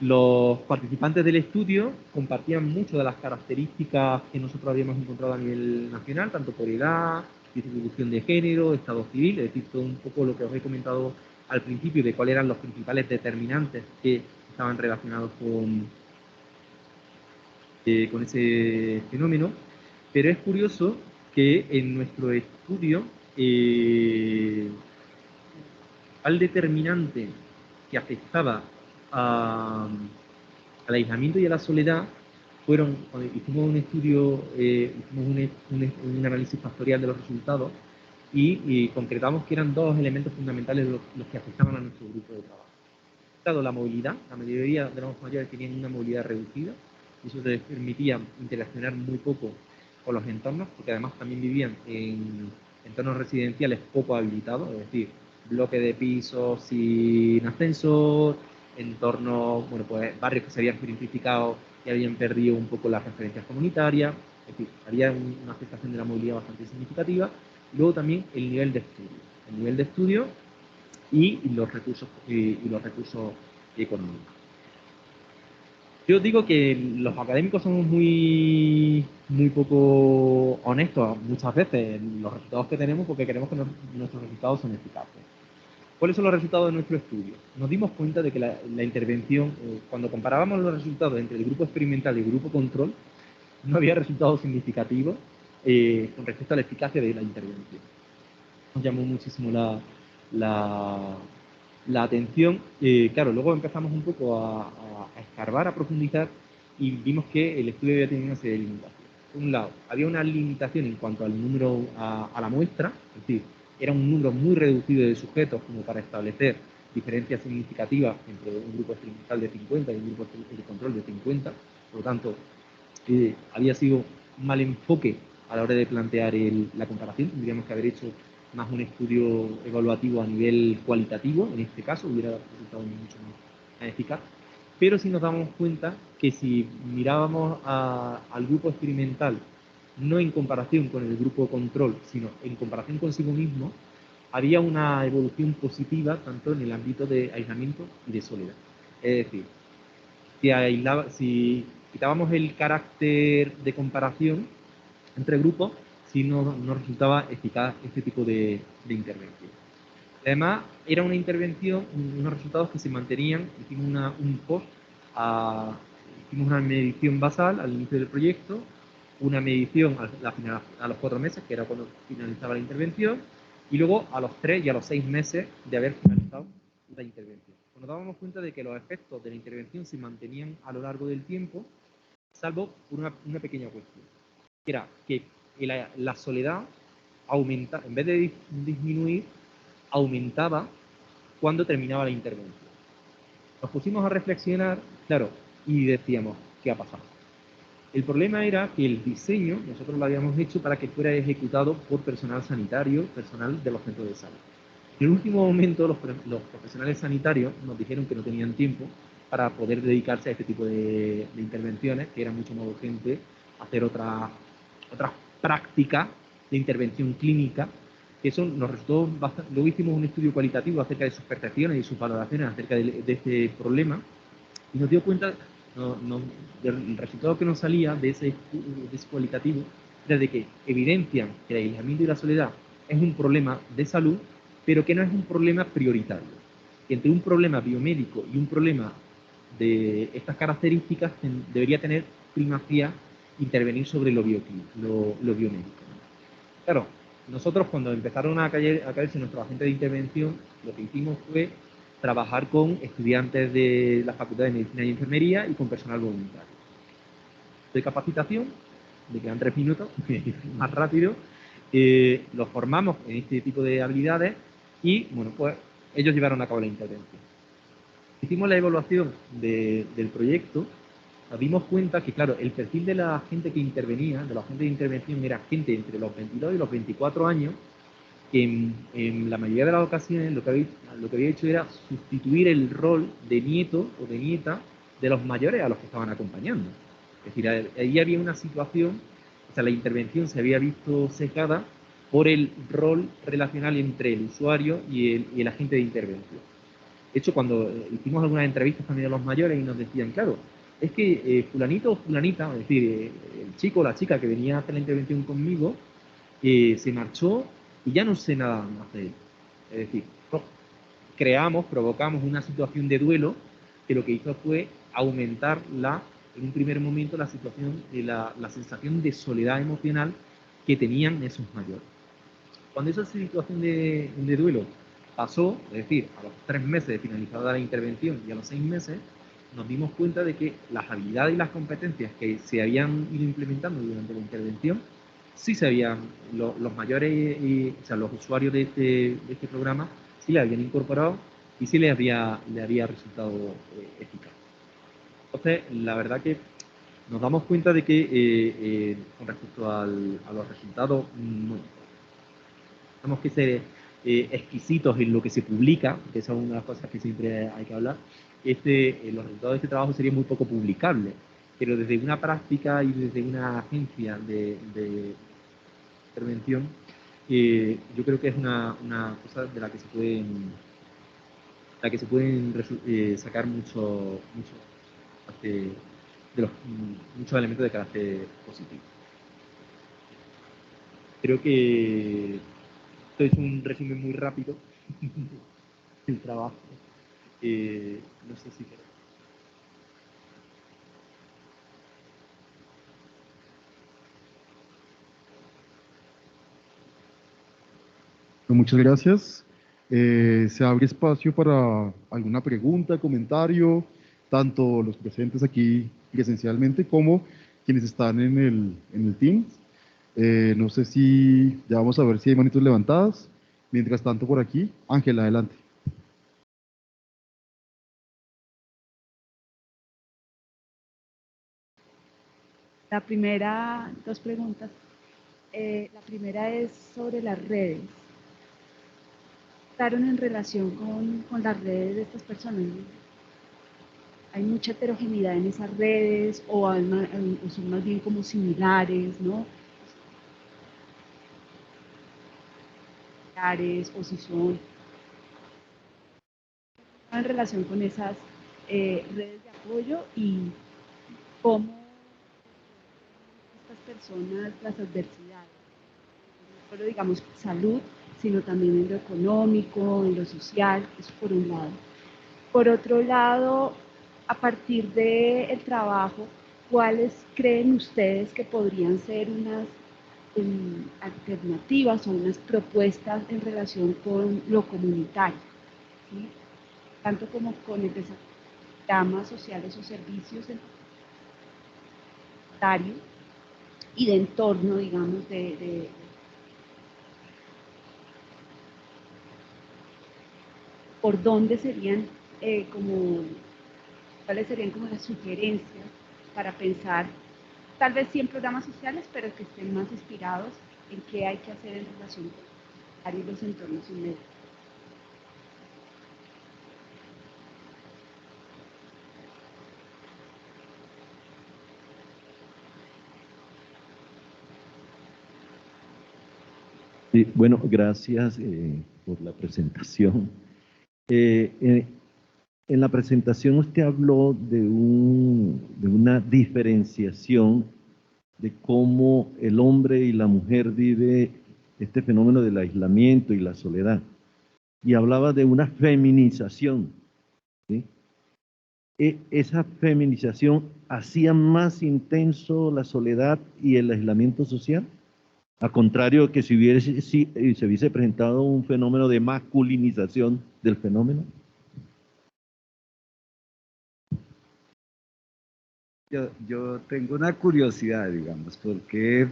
Los participantes del estudio compartían mucho de las características que nosotros habíamos encontrado a nivel nacional, tanto por edad, distribución de género, estado civil, es decir, todo un poco lo que os he comentado al principio de cuáles eran los principales determinantes que estaban relacionados con ese fenómeno. Pero es curioso que en nuestro estudio al determinante que afectaba al aislamiento y a la soledad hicimos un estudio, hicimos un análisis factorial de los resultados y concretamos que eran dos elementos fundamentales los que afectaban a nuestro grupo de trabajo. Dado la movilidad, la mayoría de los mayores tenían una movilidad reducida y eso les permitía interaccionar muy poco con los entornos, porque además también vivían en entornos residenciales poco habilitados, es decir, bloque de pisos sin ascensor, entornos, bueno, pues barrios que se habían gentrificado y habían perdido un poco las referencias comunitarias, es decir, había una afectación de la movilidad bastante significativa. Y luego también el nivel de estudio. El nivel de estudio y los recursos económicos. Yo digo que los académicos somos muy poco honestos muchas veces en los resultados que tenemos porque queremos que nuestros resultados sean eficaces. ¿Cuáles son los resultados de nuestro estudio? Nos dimos cuenta de que la intervención, cuando comparábamos los resultados entre el grupo experimental y el grupo control, no había resultados significativos con respecto a la eficacia de la intervención. Nos llamó muchísimo la atención. Claro, luego empezamos un poco a escarbar, a profundizar y vimos que el estudio había tenido una serie de limitaciones. Por un lado, había una limitación en cuanto al número, a la muestra, es decir, era un número muy reducido de sujetos como para establecer diferencias significativas entre un grupo experimental de 50 y un grupo de control de 50. Por lo tanto, había sido un mal enfoque a la hora de plantear la comparación. Tendríamos que haber hecho más un estudio evaluativo a nivel cualitativo, en este caso hubiera resultado mucho más eficaz. Pero sí nos damos cuenta que si mirábamos al grupo experimental, no en comparación con el grupo control, sino en comparación consigo mismo, había una evolución positiva tanto en el ámbito de aislamiento y de soledad. Es decir, si quitábamos el carácter de comparación entre grupos, sí no resultaba eficaz este tipo de intervención. Además, era una intervención, unos resultados que se mantenían, hicimos un post, hicimos una medición basal al inicio del proyecto, una medición a los 4 meses, que era cuando finalizaba la intervención, y luego a los 3 y a los 6 meses de haber finalizado la intervención. Nos dábamos cuenta de que los efectos de la intervención se mantenían a lo largo del tiempo, salvo por una pequeña cuestión, que era que la soledad aumenta, en vez de disminuir, aumentaba cuando terminaba la intervención. Nos pusimos a reflexionar, claro, y decíamos, ¿qué ha pasado? El problema era que el diseño, nosotros lo habíamos hecho para que fuera ejecutado por personal sanitario, personal de los centros de salud. En el último momento, los profesionales sanitarios nos dijeron que no tenían tiempo para poder dedicarse a este tipo de intervenciones, que era mucho más urgente hacer otras prácticas de intervención clínica, que eso nos resultó bastante. Luego hicimos un estudio cualitativo acerca de sus percepciones y sus valoraciones acerca de este problema, y nos dio cuenta del resultado que nos salía de ese cualitativo, era de que evidencian que el aislamiento y la soledad es un problema de salud, pero que no es un problema prioritario. Que entre un problema biomédico y un problema de estas características debería tener primacía intervenir sobre lo biomédico. Claro, nosotros cuando empezaron a caerse nuestros agentes de intervención, lo que hicimos fue trabajar con estudiantes de la Facultad de Medicina y Enfermería y con personal voluntario. De capacitación, me quedan 3 minutos, más rápido, los formamos en este tipo de habilidades y, bueno, pues ellos llevaron a cabo la intervención. Hicimos la evaluación del proyecto, nos dimos cuenta que, claro, el perfil de la gente que intervenía, de la gente de intervención, era gente entre los 22 y los 24 años, que en la mayoría de las ocasiones lo que había hecho era sustituir el rol de nieto o de nieta de los mayores a los que estaban acompañando. Es decir, ahí había una situación, o sea, la intervención se había visto secada por el rol relacional entre el usuario y el agente de intervención. De hecho, cuando hicimos algunas entrevistas también a los mayores y nos decían, claro, es que fulanito o fulanita, es decir, el chico o la chica que venía a hacer la intervención conmigo, se marchó y ya no sé nada más de él. Es decir, provocamos una situación de duelo que lo que hizo fue aumentar en un primer momento la situación, la sensación de soledad emocional que tenían esos mayores. Cuando esa situación de duelo pasó, es decir, a los 3 meses de finalizada la intervención y a los 6 meses, nos dimos cuenta de que las habilidades y las competencias que se habían ido implementando durante la intervención, sí se habían, los mayores, o sea, los usuarios de este programa, sí le habían incorporado y sí le había resultado eficaz. Entonces, la verdad que nos damos cuenta de que con respecto a los resultados, no, tenemos que ser exquisitos en lo que se publica, que esa es una de las cosas que siempre hay que hablar. Los resultados de este trabajo serían muy poco publicables, pero desde una práctica y desde una agencia de intervención, yo creo que es una cosa de la que se pueden sacar muchos muchos elementos de carácter positivo. Creo que esto es un resumen muy rápido del trabajo. No sé si quieres. Muchas gracias. Se abre espacio para alguna pregunta, comentario, tanto los presentes aquí presencialmente como quienes están en el Teams. No sé si ya vamos a ver si hay manitos levantadas. Mientras tanto, por aquí, Ángela, adelante. La primera, dos preguntas. La primera es sobre las redes. ¿Estaron en relación con las redes de estas personas? ¿Hay mucha heterogeneidad en esas redes o son más bien como similares, ¿no? O si son en relación con esas redes de apoyo y cómo estas personas las adversidades, no solo digamos salud, sino también en lo económico, en lo social, eso por un lado. Por otro lado, a partir del trabajo, ¿cuáles creen ustedes que podrían ser unas alternativas o unas propuestas en relación con lo comunitario? ¿Sí? Tanto como con el desarrollo de programas sociales o servicios comunitarios y de entorno, digamos, por dónde serían cuáles serían como las sugerencias para pensar, tal vez sí en programas sociales, pero que estén más inspirados en qué hay que hacer en relación con los entornos inmediatos. Sí, bueno, gracias por la presentación. En la presentación usted habló de una diferenciación de cómo el hombre y la mujer vive este fenómeno del aislamiento y la soledad. Y hablaba de una feminización, ¿sí? Esa feminización hacía más intenso la soledad y el aislamiento social. A contrario que si se hubiese presentado un fenómeno de masculinización del fenómeno. Yo tengo una curiosidad, digamos, porque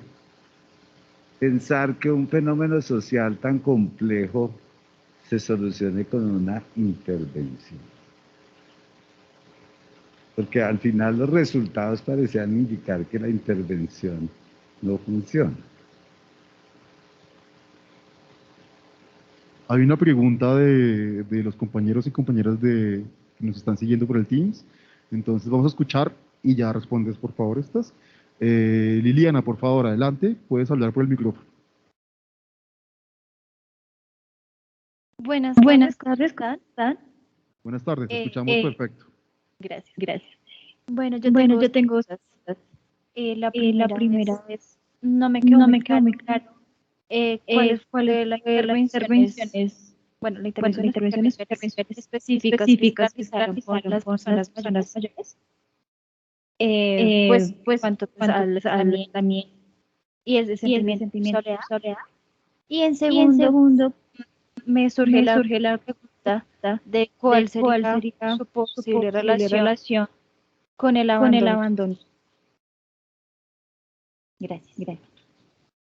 pensar que un fenómeno social tan complejo se solucione con una intervención. Porque al final los resultados parecían indicar que la intervención no funciona. Hay una pregunta de los compañeros y compañeras que nos están siguiendo por el Teams. Entonces vamos a escuchar y ya respondes, por favor, estas. Liliana, por favor, adelante. Puedes hablar por el micrófono. Buenas tardes, ¿están? Buenas tardes, te escuchamos perfecto. Gracias. Bueno, yo tengo cosas. La primera vez no me quedó muy claro cuáles fue la intervención bueno, la intervención específicas que se realizaron con las personas mayores, pues cuanto al también y ese sentimiento de soledad. Y en segundo, me surge la pregunta de cuál sería su posible relación con el abandono. Gracias.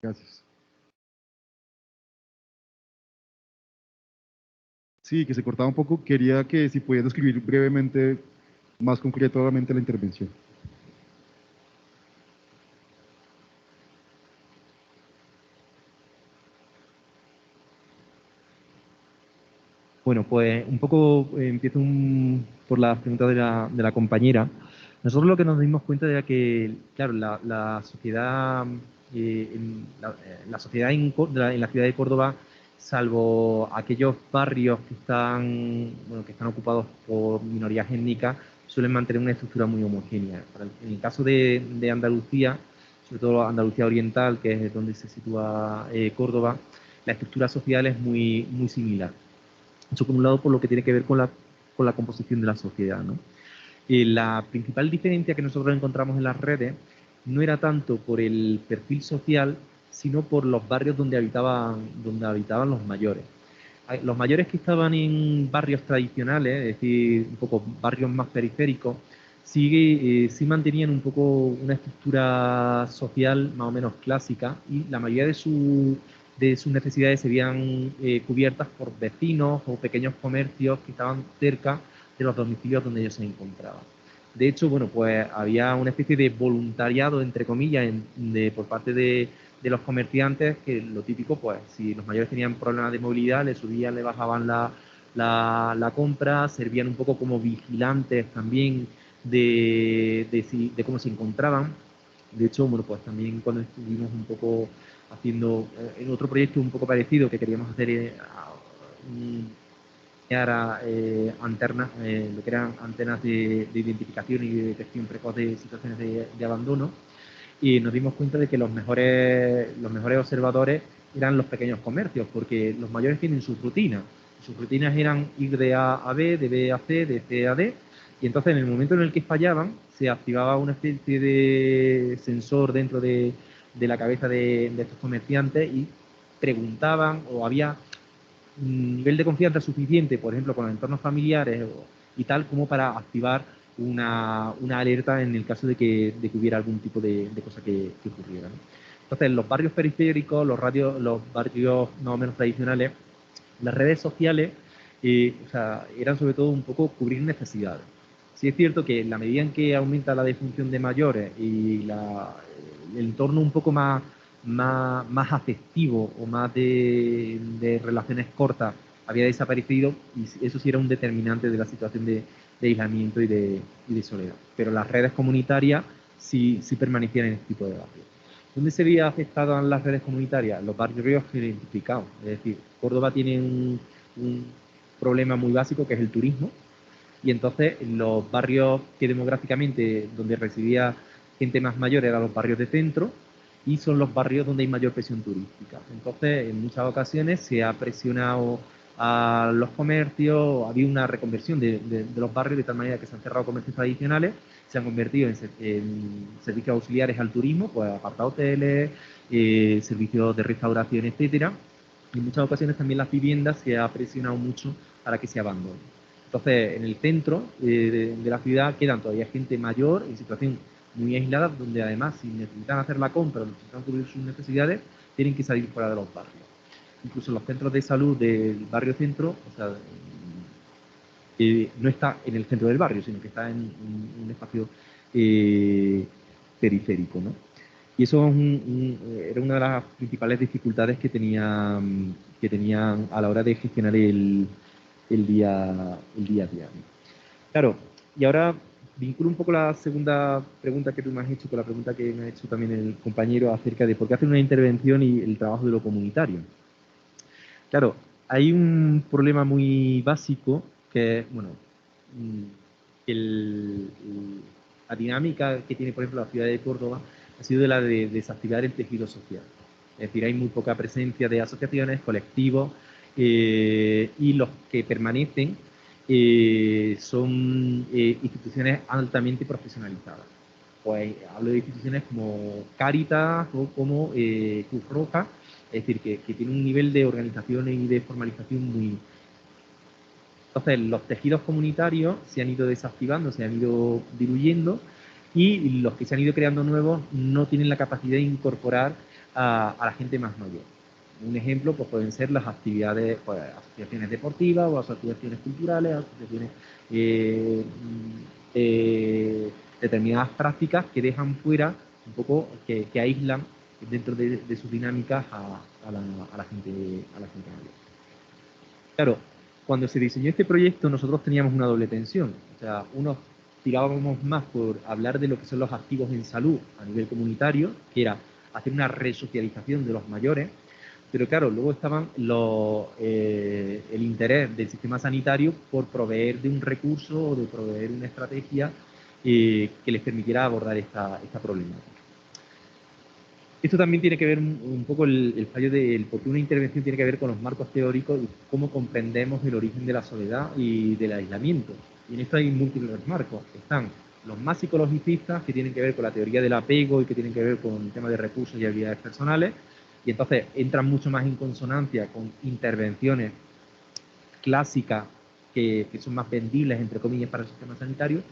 Gracias. Sí, que se cortaba un poco. Quería que si podías describir brevemente, más concretamente la intervención. Bueno, pues un poco empiezo por las preguntas de la compañera. Nosotros lo que nos dimos cuenta era que, claro, la sociedad, la sociedad en la ciudad de Córdoba, salvo aquellos barrios que están ocupados por minorías étnicas, suelen mantener una estructura muy homogénea. En el caso de Andalucía, sobre todo Andalucía Oriental, que es donde se sitúa Córdoba, la estructura social es muy similar. Eso por un lado por lo que tiene que ver con la composición de la sociedad, ¿no? La principal diferencia que nosotros encontramos en las redes no era tanto por el perfil social, sino por los barrios donde habitaban los mayores. Los mayores que estaban en barrios tradicionales, es decir, un poco barrios más periféricos, sí mantenían un poco una estructura social más o menos clásica y la mayoría de sus necesidades se veían cubiertas por vecinos o pequeños comercios que estaban cerca de los domicilios donde ellos se encontraban. De hecho, bueno, pues había una especie de voluntariado, entre comillas, por parte de los comerciantes, que lo típico, pues, si los mayores tenían problemas de movilidad, le subían, le bajaban la compra, servían un poco como vigilantes también de cómo se encontraban. De hecho, bueno, pues también cuando estuvimos un poco haciendo en otro proyecto un poco parecido que queríamos hacer antenas, lo que eran antenas de identificación y de detección precoz de situaciones de abandono, y nos dimos cuenta de que los mejores observadores eran los pequeños comercios, porque los mayores tienen sus rutinas. Sus rutinas eran ir de A a B, de B a C, de C a D, y entonces en el momento en el que fallaban, se activaba una especie de sensor dentro de la cabeza de estos comerciantes y preguntaban, o había un nivel de confianza suficiente, por ejemplo, con los entornos familiares y tal, como para activar una alerta en el caso de que hubiera algún tipo de cosa que ocurriera, ¿no? Entonces, los barrios periféricos, los barrios más o menos tradicionales, las redes sociales eran sobre todo un poco cubrir necesidades. Sí es cierto que en la medida en que aumenta la defunción de mayores y el entorno un poco más afectivo o más de relaciones cortas había desaparecido, y eso sí era un determinante de la situación de aislamiento y de soledad. Pero las redes comunitarias sí permanecían en este tipo de barrios. ¿Dónde se veía afectadas las redes comunitarias? Los barrios identificados. Es decir, Córdoba tiene un problema muy básico que es el turismo, y entonces los barrios que demográficamente donde residía gente más mayor eran los barrios de centro, y son los barrios donde hay mayor presión turística. Entonces, en muchas ocasiones se ha presionado a los comercios, había una reconversión de los barrios de tal manera que se han cerrado comercios tradicionales, se han convertido en servicios auxiliares al turismo, pues apartahoteles, servicios de restauración, etcétera. Y en muchas ocasiones también las viviendas se ha presionado mucho para que se abandonen. Entonces, en el centro de la ciudad quedan todavía gente mayor en situación muy aislada, donde además, si necesitan hacer la compra o necesitan cubrir sus necesidades, tienen que salir fuera de los barrios. incluso los centros de salud del barrio centro, o sea, no está en el centro del barrio, sino que está en un espacio periférico, ¿no? Y eso es era una de las principales dificultades que tenían a la hora de gestionar el día a día, ¿no? Claro, y ahora vinculo un poco la segunda pregunta que tú me has hecho con la pregunta que me ha hecho también el compañero acerca de por qué hacer una intervención y el trabajo de lo comunitario. Claro, hay un problema muy básico que es, bueno, la dinámica que tiene, por ejemplo, la ciudad de Córdoba ha sido de la de desactivar el tejido social. Es decir, hay muy poca presencia de asociaciones, colectivos, y los que permanecen son instituciones altamente profesionalizadas. Pues hablo de instituciones como Cáritas o como Cruz Roja, es decir, que tiene un nivel de organización y de formalización muy... Entonces, los tejidos comunitarios se han ido desactivando, se han ido diluyendo, y los que se han ido creando nuevos no tienen la capacidad de incorporar a la gente más mayor. Un ejemplo pues pueden ser las actividades, pues, asociaciones deportivas o asociaciones culturales, asociaciones determinadas prácticas que dejan fuera un poco, que aíslan dentro de sus dinámicas a la gente mayor. Claro, cuando se diseñó este proyecto nosotros teníamos una doble tensión. O sea, unos tirábamos más por hablar de lo que son los activos en salud a nivel comunitario, que era hacer una resocialización de los mayores, pero claro, luego estaban el interés del sistema sanitario por proveer de un recurso o de proveer una estrategia que les permitiera abordar esta problemática. Esto también tiene que ver un poco el fallo del por qué una intervención tiene que ver con los marcos teóricos y cómo comprendemos el origen de la soledad y del aislamiento. Y en esto hay múltiples marcos. Están los más psicologicistas, que tienen que ver con la teoría del apego y que tienen que ver con el tema de recursos y habilidades personales, y entonces entran mucho más en consonancia con intervenciones clásicas que son más vendibles, entre comillas, para el sistema sanitario.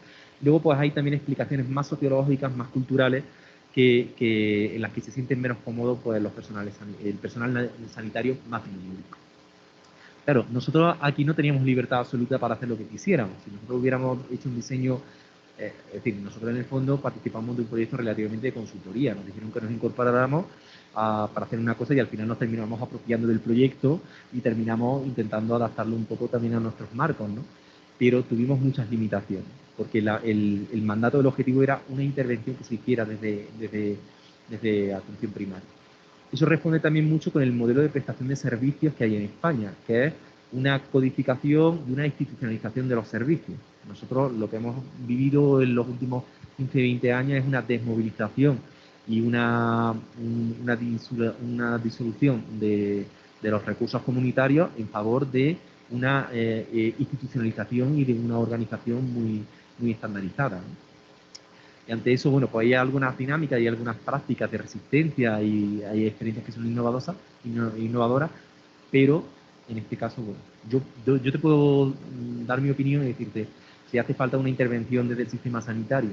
Luego pues hay también explicaciones más sociológicas, más culturales, en las que se sienten menos cómodos pues, el personal sanitario más médico. Claro, nosotros aquí no teníamos libertad absoluta para hacer lo que quisiéramos. Si nosotros hubiéramos hecho un diseño, es decir, nosotros en el fondo participamos de un proyecto relativamente de consultoría. Nos dijeron que nos incorporáramos para hacer una cosa y al final nos terminamos apropiando del proyecto y terminamos intentando adaptarlo un poco también a nuestros marcos, ¿no? Pero tuvimos muchas limitaciones, porque el mandato del objetivo era una intervención que se hiciera desde atención primaria. Eso responde también mucho con el modelo de prestación de servicios que hay en España, que es una codificación y una institucionalización de los servicios. Nosotros lo que hemos vivido en los últimos 15, 20 años es una desmovilización y una disolución de los recursos comunitarios en favor de una institucionalización y de una organización muy estandarizada, ¿no? Y ante eso, bueno, pues hay algunas dinámicas y algunas prácticas de resistencia y hay experiencias que son innovadoras, pero en este caso, bueno, yo te puedo dar mi opinión y decirte si hace falta una intervención desde el sistema sanitario.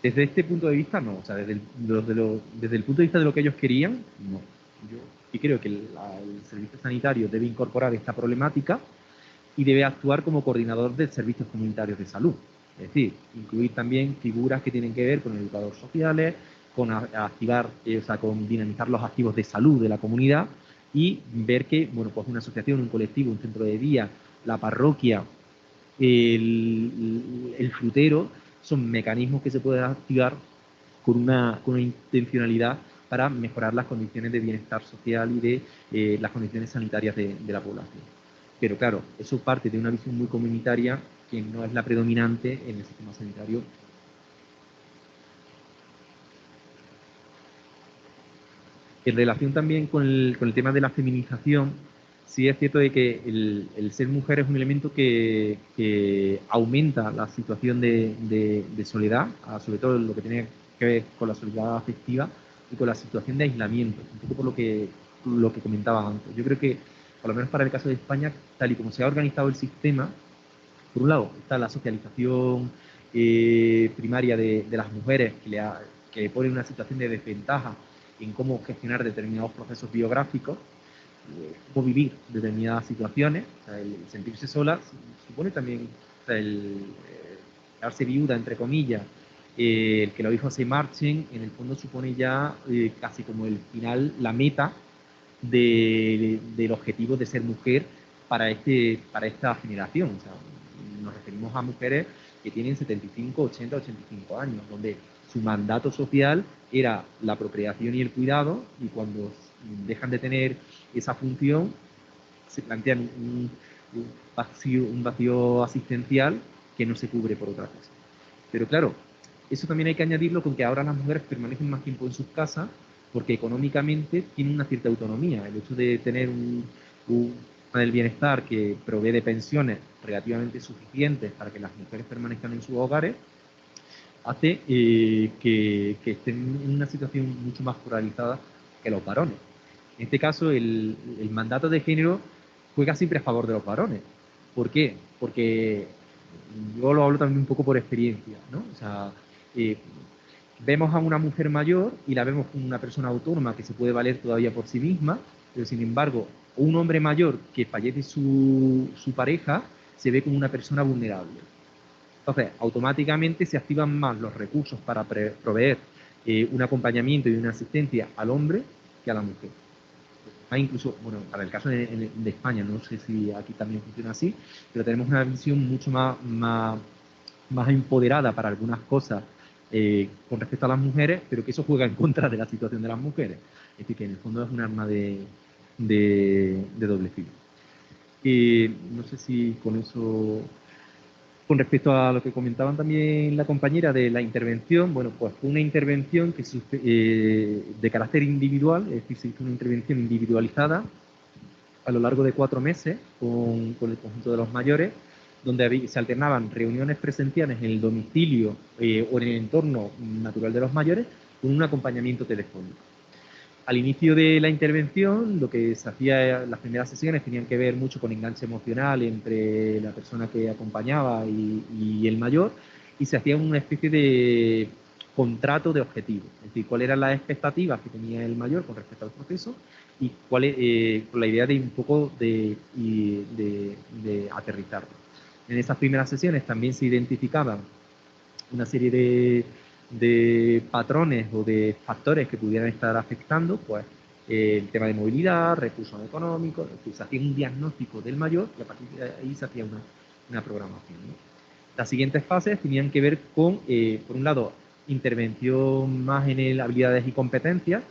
Desde este punto de vista, no. O sea, desde el punto de vista de lo que ellos querían, no. Yo sí creo que el servicio sanitario debe incorporar esta problemática y debe actuar como coordinador de servicios comunitarios de salud. Es decir, incluir también figuras que tienen que ver con educadores sociales, con activar, con dinamizar los activos de salud de la comunidad y ver que, bueno, pues una asociación, un colectivo, un centro de día, la parroquia, el frutero, son mecanismos que se pueden activar con una intencionalidad para mejorar las condiciones de bienestar social y de las condiciones sanitarias de la población. Pero claro, eso parte de una visión muy comunitaria que no es la predominante en el sistema sanitario. En relación también con el tema de la feminización, sí es cierto de que el ser mujer es un elemento que aumenta la situación de soledad, sobre todo lo que tiene que ver con la soledad afectiva y con la situación de aislamiento, un poco por lo que comentaba antes. Yo creo que, por lo menos para el caso de España, tal y como se ha organizado el sistema, por un lado está la socialización primaria de las mujeres que le pone una situación de desventaja en cómo gestionar determinados procesos biográficos, cómo vivir determinadas situaciones. O sea, el sentirse sola supone también, o sea, el darse viuda, entre comillas, el que los hijos se marchen, en el fondo supone ya casi como el final, la meta del objetivo de ser mujer para esta generación. O sea, nos referimos a mujeres que tienen 75, 80, 85 años, donde su mandato social era la procreación y el cuidado, y cuando dejan de tener esa función, se plantean un vacío asistencial que no se cubre por otra cosa. Pero claro, eso también hay que añadirlo con que ahora las mujeres permanecen más tiempo en sus casas porque económicamente tienen una cierta autonomía. El hecho de tener un del bienestar que provee de pensiones relativamente suficientes para que las mujeres permanezcan en sus hogares hace que estén en una situación mucho más polarizada que los varones. En este caso, el mandato de género juega siempre a favor de los varones. ¿Por qué? Porque yo lo hablo también un poco por experiencia, ¿no? O sea, vemos a una mujer mayor y la vemos como una persona autónoma que se puede valer todavía por sí misma, pero sin embargo, un hombre mayor que fallece su pareja se ve como una persona vulnerable. Entonces, automáticamente se activan más los recursos para proveer un acompañamiento y una asistencia al hombre que a la mujer. Hay incluso, bueno, para el caso de España, no sé si aquí también funciona así, pero tenemos una visión mucho más empoderada para algunas cosas con respecto a las mujeres, pero que eso juega en contra de la situación de las mujeres. Es decir, que en el fondo es un arma de doble filo. No sé si con eso, con respecto a lo que comentaban también la compañera de la intervención, bueno, pues fue una intervención que de carácter individual, es decir, se hizo una intervención individualizada a lo largo de 4 meses con el conjunto de los mayores, donde se alternaban reuniones presenciales en el domicilio o en el entorno natural de los mayores con un acompañamiento telefónico. Al inicio de la intervención, lo que se hacía, las primeras sesiones tenían que ver mucho con enganche emocional entre la persona que acompañaba y el mayor, y se hacía una especie de contrato de objetivos, es decir, cuáles eran las expectativas que tenía el mayor con respecto al proceso y con la idea de un poco de aterrizarlo. En esas primeras sesiones también se identificaban una serie de patrones o de factores que pudieran estar afectando, pues el tema de movilidad, recursos económicos, se hacía un diagnóstico del mayor y a partir de ahí se hacía una programación, ¿no? Las siguientes fases tenían que ver con, por un lado, intervención más en habilidades y competencias,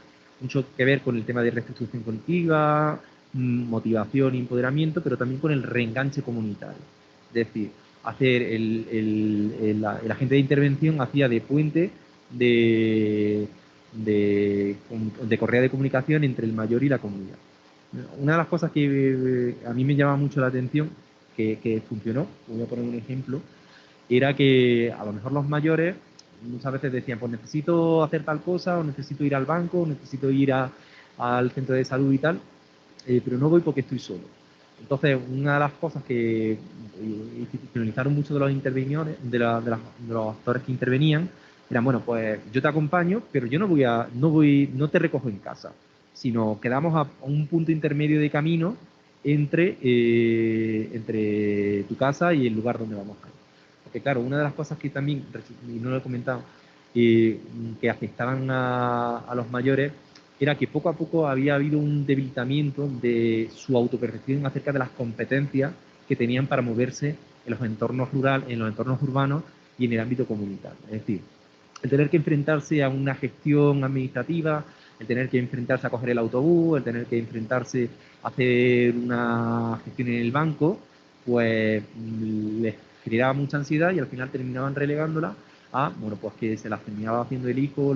mucho que ver con el tema de restitución cognitiva, motivación y empoderamiento, pero también con el reenganche comunitario. Es decir, hacer el agente de intervención hacía de puente de correa de comunicación entre el mayor y la comunidad. Una de las cosas que a mí me llama mucho la atención, que funcionó, voy a poner un ejemplo, era que a lo mejor los mayores muchas veces decían, pues necesito hacer tal cosa, o necesito ir al banco, o necesito ir al centro de salud y tal, pero no voy porque estoy solo. Entonces, una de las cosas que institucionalizaron mucho de los intervenidores, de los actores que intervenían, era, bueno, pues yo te acompaño, pero yo no te recojo en casa, sino quedamos a un punto intermedio de camino entre tu casa y el lugar donde vamos a ir. Porque claro, una de las cosas que también, y no lo he comentado, que afectaban a los mayores, era que poco a poco había habido un debilitamiento de su autopercepción acerca de las competencias que tenían para moverse en los entornos rurales, en los entornos urbanos y en el ámbito comunitario. Es decir, el tener que enfrentarse a una gestión administrativa, el tener que enfrentarse a coger el autobús, el tener que enfrentarse a hacer una gestión en el banco, pues les generaba mucha ansiedad y al final terminaban relegándola a, bueno, pues que se las terminaba haciendo el hijo o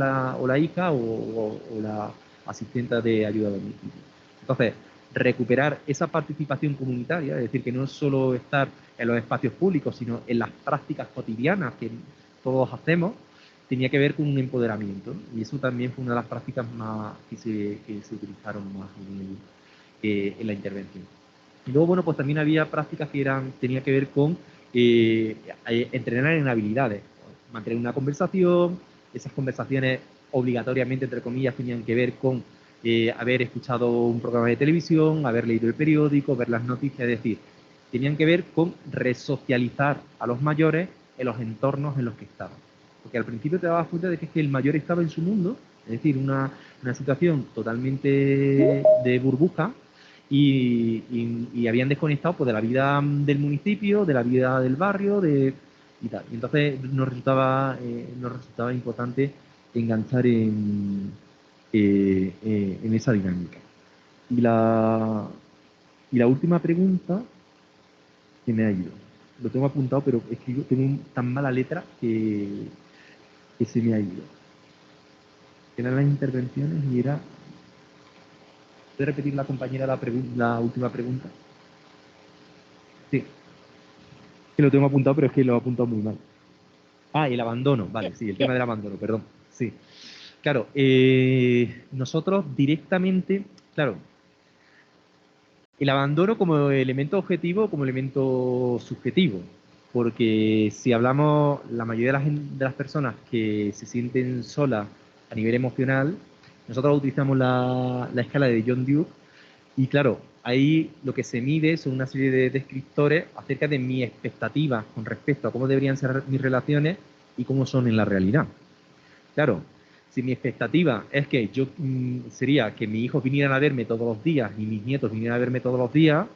la hija o la asistenta de ayuda a domicilio. Entonces, recuperar esa participación comunitaria, es decir, que no es solo estar en los espacios públicos, sino en las prácticas cotidianas que todos hacemos, tenía que ver con un empoderamiento. Y eso también fue una de las prácticas más que se utilizaron más en la intervención. Y luego, bueno, pues también había prácticas que tenía que ver con entrenar en habilidades, mantener una conversación, esas conversaciones obligatoriamente, entre comillas, tenían que ver con haber escuchado un programa de televisión, haber leído el periódico, ver las noticias, es decir, tenían que ver con resocializar a los mayores en los entornos en los que estaban. Porque al principio te dabas cuenta de que el mayor estaba en su mundo, es decir, una situación totalmente de burbuja, y habían desconectado pues, de la vida del municipio, de la vida del barrio, y tal. Y entonces nos resultaba importante enganchar en esa dinámica. Y la última pregunta que me ha ido. Lo tengo apuntado, pero es que yo tengo tan mala letra que se me ha ido. Eran las intervenciones y era... ¿Puede repetir la compañera la última pregunta? Sí. Que lo tengo apuntado, pero es que lo he apuntado muy mal. Ah, el abandono. Vale, sí, el tema del abandono, perdón. Sí. Claro, nosotros directamente... Claro, el abandono como elemento objetivo, como elemento subjetivo. Porque si hablamos, la mayoría de las personas que se sienten solas a nivel emocional, nosotros utilizamos la escala de John Dewey, y claro, ahí lo que se mide son una serie de descriptores acerca de mi expectativa con respecto a cómo deberían ser mis relaciones y cómo son en la realidad. Claro, si mi expectativa es que yo sería que mis hijos vinieran a verme todos los días y mis nietos vinieran a verme todos los días,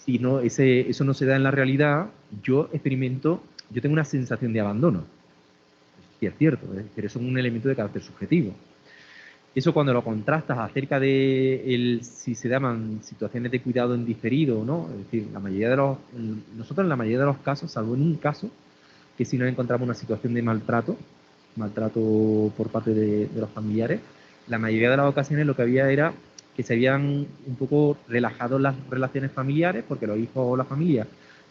si no, eso no se da en la realidad, yo tengo una sensación de abandono. Sí, es cierto, pero eso es un elemento de carácter subjetivo. Eso cuando lo contrastas acerca de si se llaman situaciones de cuidado en diferido o no, es decir, nosotros en la mayoría de los casos, salvo en un caso, que si nos encontramos una situación de maltrato por parte de los familiares, la mayoría de las ocasiones lo que había era que se habían un poco relajado las relaciones familiares, porque los hijos o la familia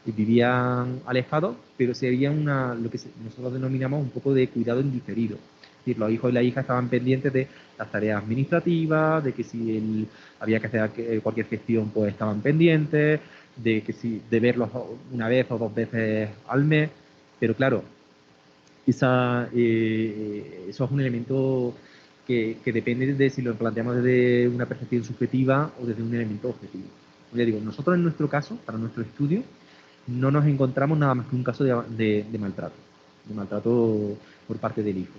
vivían alejados, pero se había lo que nosotros denominamos un poco de cuidado en diferido. Es decir, los hijos y las hijas estaban pendientes de las tareas administrativas, de que si había que hacer cualquier gestión, pues estaban pendientes, de verlos una vez o dos veces al mes. Pero claro, eso es un elemento que depende de si lo planteamos desde una perspectiva subjetiva o desde un elemento objetivo. Ya digo, nosotros en nuestro caso, para nuestro estudio, no nos encontramos nada más que un caso de maltrato por parte del hijo.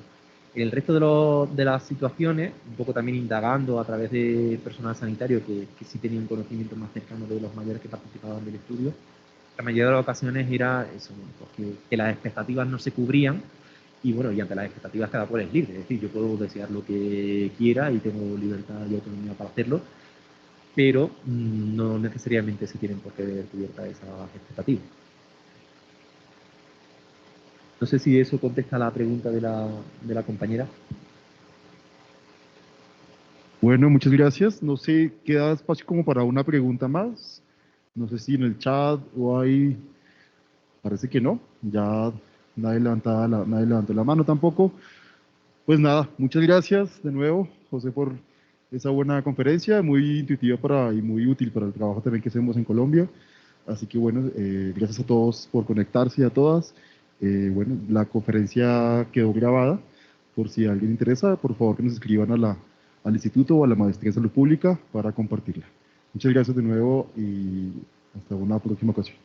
En el resto de las situaciones, un poco también indagando a través de personal sanitario que sí tenía un conocimiento más cercano de los mayores que participaban del estudio, la mayoría de las ocasiones era eso, que las expectativas no se cubrían, y bueno, y ante las expectativas cada cual es libre, es decir, yo puedo desear lo que quiera y tengo libertad y autonomía para hacerlo, pero no necesariamente se tienen por qué ver cubiertas esas expectativas. No sé si eso contesta a la pregunta de la compañera. Bueno, muchas gracias. No sé, queda espacio como para una pregunta más. No sé si en el chat o ahí, parece que no. Ya nadie levantó la mano tampoco. Pues nada, muchas gracias de nuevo, José, por esa buena conferencia, muy intuitiva y muy útil para el trabajo también que hacemos en Colombia. Así que bueno, gracias a todos por conectarse y a todas. Bueno, la conferencia quedó grabada. Por si a alguien interesa, por favor que nos escriban al instituto o a la Maestría de Salud Pública para compartirla. Muchas gracias de nuevo y hasta una próxima ocasión.